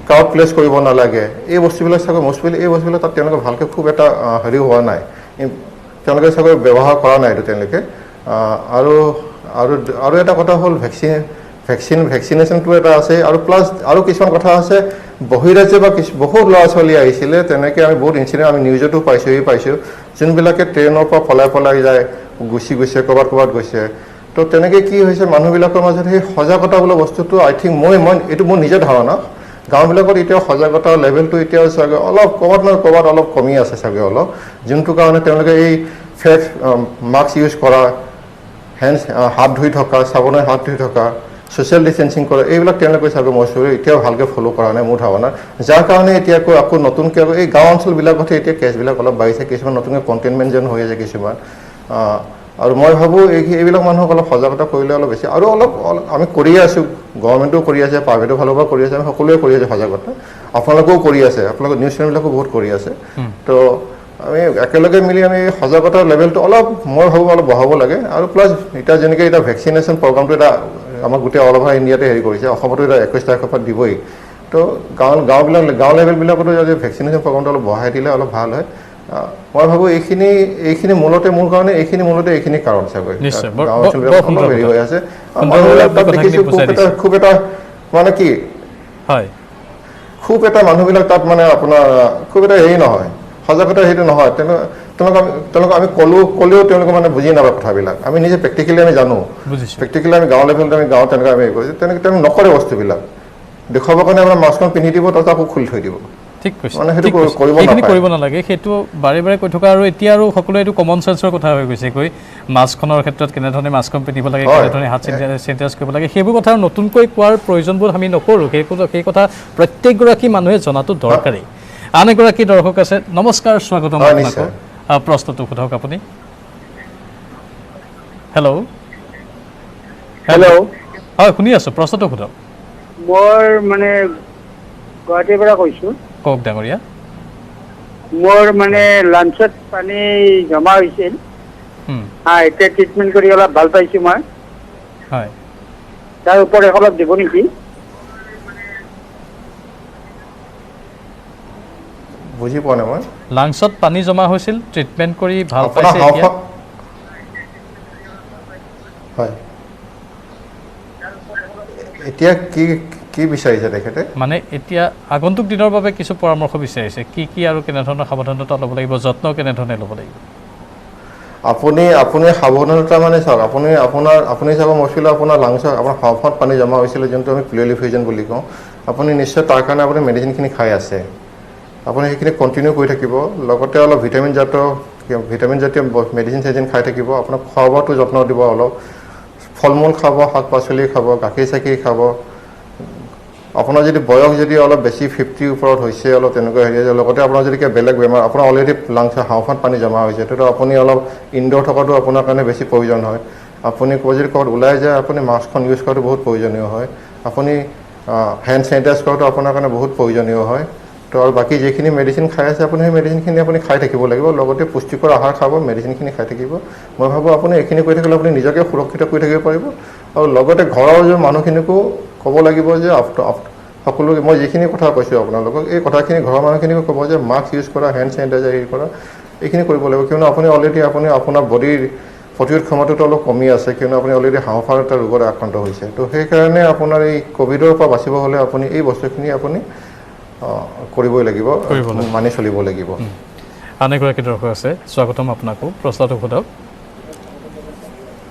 ক্ৰাউড প্লেচ কৰিব নালাগে এই বস্তুবিলাক চাগৈ মষ্টলি এই বস্তুবিলাক তাত তেওঁলোকে ভালকৈ খুব এটা হেৰি হোৱা নাই তেওঁলোকে চাগৈ ব্যৱহাৰ কৰা নাই এইটো তেওঁলোকে আৰু এটা কথা হ'ল ভেকচিনেশ্যনটো এটা আছে আৰু প্লাছ আৰু কিছুমান কথা আছে বহিৰাজ্য বা বহুত ল'ৰা ছোৱালী আহিছিলে তেনেকৈ আমি বহুত ইনচিডেণ্ট আমি নিউজতো পাইছোঁ যোনবিলাকে ট্ৰেইনৰ পৰা পলাই যায় গুচি গৈছে ক'ৰবাত গৈছে তো তেনেকৈ কি হৈছে মানুহবিলাকৰ মাজত সেই সজাগতা বোলা বস্তুটো আই থিংক মই এইটো মোৰ নিজৰ ধাৰণা গাঁওবিলাকত এতিয়াও সজাগতাৰ লেভেলটো এতিয়াও চাগৈ অলপ ক'ৰবাত অলপ কমি আছে চাগৈ অলপ যোনটো কাৰণে তেওঁলোকে এই মাস্ক ইউজ কৰা হাত ধুই থকা চাবোনেৰে হাত ধুই থকা ছ'চিয়েল ডিষ্টেঞ্চিং কৰা এইবিলাক তেওঁলোকে চাগৈ মই এতিয়াও ভালকৈ ফ'ল' কৰা নাই মোৰ ধাৰণা যাৰ কাৰণে এতিয়াকৈ আকৌ নতুনকৈ এই গাঁও অঞ্চলবিলাকতে এতিয়া কেছবিলাক অলপ বাঢ়িছে কিছুমান নতুনকৈ কণ্টেইনমেণ্ট জ'ন হৈ আছে কিছুমান আৰু মই ভাবোঁ এইবিলাক মানুহক অলপ সজাগতা কৰিলে অলপ বেছি আৰু অলপ আমি কৰিয়ে আছোঁ গভৰ্ণমেণ্টেও কৰি আছে প্ৰাইভেটৰ ফালৰ পৰা কৰি আছে আমি সকলোৱে কৰি আছোঁ সজাগতা আপোনালোকেও কৰি আছে আপোনালোকৰ নিউজ চেনেলবিলাকো বহুত কৰি আছে তো আমি একেলগে মিলি আমি সজাগতাৰ লেভেলটো অলপ মই ভাবোঁ অলপ বঢ়াব লাগে আৰু প্লাছ এতিয়া যেনেকৈ এতিয়া ভেকচিনেশ্যন প্ৰগ্ৰামটো এটা আমাক গোটেই অল অভাৰ ইণ্ডিয়াতে হেৰি কৰিছে অসমতো এতিয়া 21 তাৰিখৰ পৰা দিবই তো গাঁও লেভেলবিলাকতো যদি ভেকচিনেশ্যন প্ৰগ্ৰামটো অলপ বঢ়াই দিলে অলপ ভাল হয় মই ভাবোঁ এইখিনি মূলতে মোৰ কাৰণে এইখিনি কাৰণ চাগৈ গাঁও অঞ্চলবিলাক হেৰি হৈ আছে মানুহবিলাক তাত দেখিছোঁ খুব এটা মানে কি হয় খুব এটা মানুহবিলাক তাত মানে আপোনাৰ খুব এটা হেৰি নহয় সজাগতা সেইটো নহয় তেওঁলোকক আমি ক'লেও তেওঁলোকে মানে বুজি নাপায় কথাবিলাক আমি নিজে প্ৰেক্টিকেলি আমি জানো প্ৰেক্টিকেলি আমি গাঁও লেভেলতে আমি গাঁৱত তেনেকৈ আমি হেৰি কৰিছোঁ তেনেকৈ তেওঁলোকে নকৰে বস্তুবিলাক দেখুৱাবৰ কাৰণে আপোনাৰ মাস্কখন পিন্ধি দিব তাত আকৌ খুলি থৈ দিব ঠিক কৈছে মানে সেইটো কৰিব নালাগে সেইটো বাৰে কৈ থকা আৰু এতিয়া আৰু সকলোৱে এইটো কমন চেন্সৰ কথা হৈ গৈছে মাস্কখনৰ ক্ষেত্ৰত কেনেধৰণে মাস্কখন পিন্ধিব লাগে কেনেধৰণে হাত চেনিটাইজ কৰিব লাগে সেইবোৰ কথা নতুনকৈ কোৱাৰ প্ৰয়োজনবোৰ আমি নকৰোঁ সেই কথা প্ৰত্যেকগৰাকী মানুহে জনাটো দৰকাৰী আন এগৰাকী দৰ্শক আছে নমস্কাৰ স্বাগতম আপোনাক প্ৰশ্নটো সোধক আপুনি হেল্ল' হয় শুনি আছোঁ প্ৰশ্নটো সোধক মই মানে গুৱাহাটীৰ পৰা কৈছোঁ কওক ডাঙৰীয়া মোৰ মানে লাঞ্চত পানী জমা হৈছিল এতিয়া ট্ৰিটমেণ্ট কৰি অলপ ভাল পাইছোঁ মই হয় তাৰ ওপৰত অলপ দিব নেকি বুজি পোৱা নাই মই লাঞ্চত পানী জমা হৈছিল ট্ৰিটমেণ্ট কৰি ভাল পাইছে হয় এতিয়া কি বিচাৰিছে তেখেতে মানে এতিয়া আগন্তুক দিনৰ বাবে কিছু পৰামৰ্শ বিচাৰিছে কি আৰু কেনেধৰণৰ সাৱধানতা ল'ব লাগিব যত্ন কেনেধৰণে ল'ব লাগিব আপুনি সাৱধানতা মানে চাওক আপুনি চাব মছলা আপোনাৰ লাংচত আপোনাৰ হাওঁফাওঁত পানী জমা হৈছিলে যোনটো আমি প্লেলিফিউজন বুলি কওঁ আপুনি নিশ্চয় তাৰ কাৰণে আপুনি মেডিচিনখিনি খাই আছে আপুনি সেইখিনি কণ্টিনিউ কৰি থাকিব লগতে অলপ ভিটামিন জাতীয় মেডিচিন চেডিচিন খাই থাকিব আপোনাৰ খোৱা বোৱাটো যত্ন দিব অলপ ফল মূল খাব শাক পাচলি খাব গাখীৰ চাখীৰ খাব আপোনাৰ যদি বয়স যদি অলপ বেছি 50 ওপৰত হৈছে অলপ তেনেকুৱা হেৰি আছে লগতে আপোনাৰ যদি কিবা বেলেগ বেমাৰ আপোনাৰ অলৰেডি লাংচৰ হাওঁফাওঁত পানী জমা হৈছে তেতিয়া আপুনি অলপ ইনড'ৰ থকাটো আপোনাৰ কাৰণে বেছি প্ৰয়োজন হয় আপুনি যদি ক'ৰবাত ওলাই যায় আপুনি মাস্কখন ইউজ কৰাটো বহুত প্ৰয়োজনীয় হয় আপুনি হেণ্ড চেনিটাইজ কৰাটো আপোনাৰ কাৰণে বহুত প্ৰয়োজনীয় হয় তো আৰু বাকী যিখিনি মেডিচিন খাই আছে আপুনি সেই মেডিচিনখিনি আপুনি খাই থাকিব লাগিব লগতে পুষ্টিকৰ আহাৰ খাব মেডিচিনখিনি খাই থাকিব মই ভাবোঁ আপুনি এইখিনি কৰি থাকিলে আপুনি নিজকে সুৰক্ষিত কৰি থাকিব পাৰিব আৰু লগতে ঘৰৰ যে মানুহখিনিকো ক'ব লাগিব যে সকলোকে মই যিখিনি কথা কৈছোঁ আপোনালোকক এই কথাখিনি ঘৰৰ মানুহখিনিকো ক'ব যে মাস্ক ইউজ কৰা হেণ্ড চেনিটাইজাৰ ইউজ কৰা এইখিনি কৰিব লাগিব কিয়নো আপুনি অলৰেডি আপুনি আপোনাৰ বডিৰ প্ৰতিৰোধ ক্ষমতাটো অলপ কমি আছে কিয়নো আপুনি অলৰেডি হাঁওফাঁওৰ এটা ৰোগত আক্ৰান্ত হৈছে তো সেইকাৰণে আপোনাৰ এই ক'ভিডৰ পৰা বাচিব হ'লে আপুনি এই বস্তুখিনি আপুনি কৰিবই লাগিব মানি চলিব লাগিব আন এগৰাকী দৰ্শক আছে স্বাগতম আপোনাকো প্ৰশ্নটো সোধক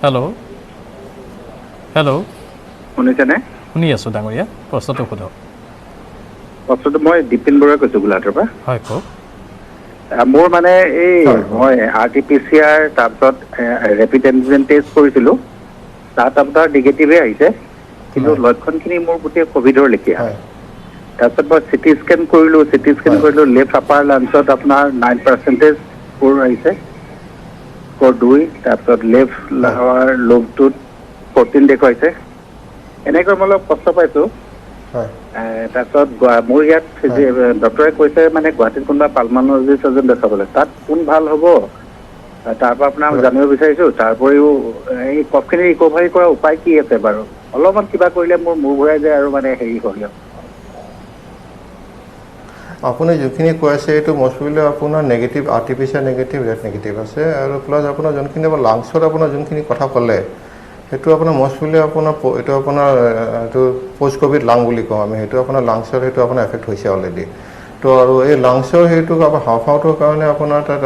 হেল্ল' শুনিছেনে শুনি আছোঁ ডাঙৰীয়া প্ৰশ্নটো সোধক প্ৰশ্নটো মই দীপেন বৰুৱাই কৈছোঁ গোলাঘাটৰ পৰা হয় কওক মোৰ মানে এই মই RT-PCR তাৰপিছত ৰেপিড এণ্টিজেন টেষ্ট কৰিছিলোঁ তাত আপোনাৰ নিগেটিভে আহিছে কিন্তু লক্ষণখিনি মোৰ গোটেই ক'ভিডৰ লেখীয়া তাৰপিছত মই চিটি স্কেন কৰিলোঁ লেফ্ট আপাৰ লাঞ্চত আপোনাৰ 9% স্ক'ৰ আহিছে স্ক'ৰ 2 তাৰপিছত লেফ্ট লোবটোত 14 দেখুৱাইছে এনেকৈ মই অলপ কষ্ট পাইছোঁ তাৰপিছত মোৰ ইয়াত ডক্টৰে কৈছে মানে গুৱাহাটীত কোনোবা পালমনলজিষ্ট এজন দেখাবলৈ তাত কোন ভাল হ'ব তাৰ পৰা আপোনাক জানিব বিচাৰিছোঁ তাৰ উপৰিও এই কফখিনি ৰিকভাৰী কৰাৰ উপায় কি আছে বাৰু অলপমান কিবা কৰিলে মোৰ মূৰ ঘূৰাই যায় আৰু মানে হেৰি হয় আপুনি যিখিনি কৈ আছে এইটো মষ্টলি আপোনাৰ negative RT-PCR negative red negative আছে আৰু প্লাছ আপোনাৰ যোনখিনি আপোনাৰ লাংছত আপোনাৰ যোনখিনি কথা ক'লে সেইটো আপোনাৰ মষ্টলি আপোনাৰ এইটো আপোনাৰ এইটো পষ্ট ক'ভিড লাং বুলি কওঁ আমি সেইটো আপোনাৰ লাংছৰ সেইটো আপোনাৰ এফেক্ট হৈছে অলৰেডি তো আৰু এই লাংছৰ সেইটো আপোনাৰ হাওঁফাওঁটোৰ কাৰণে আপোনাৰ তাত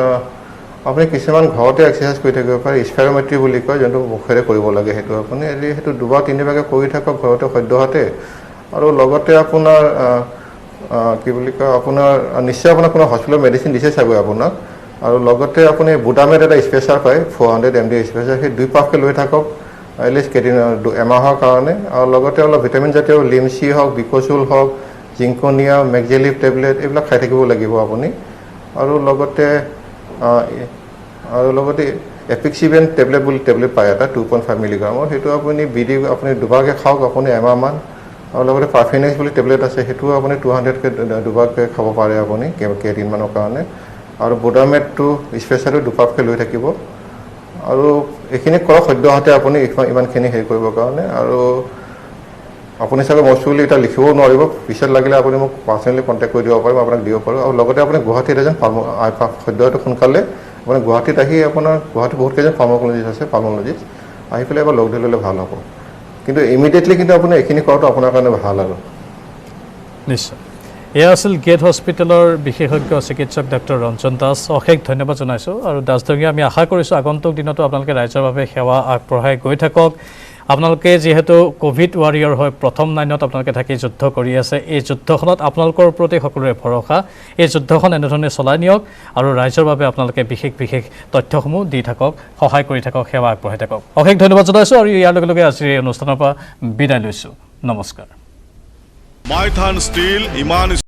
আপুনি কিছুমান ঘৰতে এক্সাৰচাইজ কৰি থাকিব পাৰে স্পাইৰোমেট্ৰি বুলি কয় যোনটো মুখেৰে কৰিব লাগে সেইটো আপুনি সেইটো 2-3বাৰকৈ কৰি থাকক ঘৰতে সদ্যহতে আৰু লগতে আপোনাৰ কি বুলি কয় আপোনাৰ নিশ্চয় আপোনাক কোনো হস্পিটেলৰ মেডিচিন দিছে চাগৈ আপোনাক আৰু লগতে আপুনি বুটামেট এটা স্পেচাৰ পায় 400 mg স্পেচাৰ সেই 2 পাককৈ লৈ থাকক এটলিষ্ট কেইদিন এমাহৰ কাৰণে আৰু লগতে অলপ ভিটামিন জাতীয় লিমচি হওক বিকচুল হওক জিংকনিয়া মেগজেলিভ টেবলেট এইবিলাক খাই থাকিব লাগিব আপুনি আৰু লগতে এপিক্সিভেন টেবলেট বুলি টেবলেট পায় এটা 2.5 মিলিগ্ৰামৰ সেইটো আপুনি আপুনি দুবাৰকৈ খাওক আপুনি এমাহমান আৰু লগতে পাৰফিনেক্স বুলি টেবলেট আছে সেইটোও আপুনি 200কৈ দুবাৰকৈ খাব পাৰে আপুনি কেইদিনমানৰ কাৰণে আৰু বুটামেটটো স্পেচাৰটো 2 পাককৈ লৈ থাকিব আৰু এইখিনি কৰক সদ্যহতে আপুনি ইমানখিনি হেৰি কৰিবৰ কাৰণে আৰু আপুনি চাগে মষ্টলি এটা লিখিবও নোৱাৰিব পিছত লাগিলে আপুনি মোক পাৰ্চনেলি কণ্টেক্ট কৰি দিব পাৰিম আপোনাক দিব পাৰোঁ আৰু লগতে আপুনি গুৱাহাটীত এজন সদ্যহতে সোনকালে আপুনি গুৱাহাটীত আহি আপোনাৰ গুৱাহাটীত বহুত কেইজন ফাৰ্মাকলজিষ্ট আছে পালমনলজিষ্ট আহি পেলাই এবাৰ লগ ধৰি ল'লে ভাল হ'ব কিন্তু ইমিডিয়েটলি কিন্তু আপুনি এইখিনি কৰাটো আপোনাৰ কাৰণে ভাল আৰু নিশ্চয় এয়া আছিল গেট হস্পিটেলৰ বিশেষজ্ঞ চিকিৎসক ডক্টৰ ৰঞ্জন দাস অশেষ ধন্যবাদ জনাইছোঁ আৰু দাসডঙীয়া আমি আশা কৰিছোঁ আগন্তুক দিনতো আপোনালোকে ৰাইজৰ বাবে সেৱা আগবঢ়াই গৈ থাকক আপোনালোকে যিহেতু ক'ভিড ৱাৰিয়ৰ হৈ প্ৰথম লাইনত আপোনালোকে থাকি যুদ্ধ কৰি আছে এই যুদ্ধখনত আপোনালোকৰ প্ৰতি সকলোৰে ভৰসা এই যুদ্ধখন এনেধৰণে চলাই নিয়ক আৰু ৰাইজৰ বাবে আপোনালোকে বিশেষ তথ্যসমূহ দি থাকক সহায় কৰি থাকক সেৱা আগবঢ়াই থাকক অশেষ ধন্যবাদ জনাইছোঁ আৰু ইয়াৰ লগে লগে আজিৰ এই অনুষ্ঠানৰ পৰা বিদায় লৈছোঁ নমস্কাৰ মাইথান ষ্টীল ইমান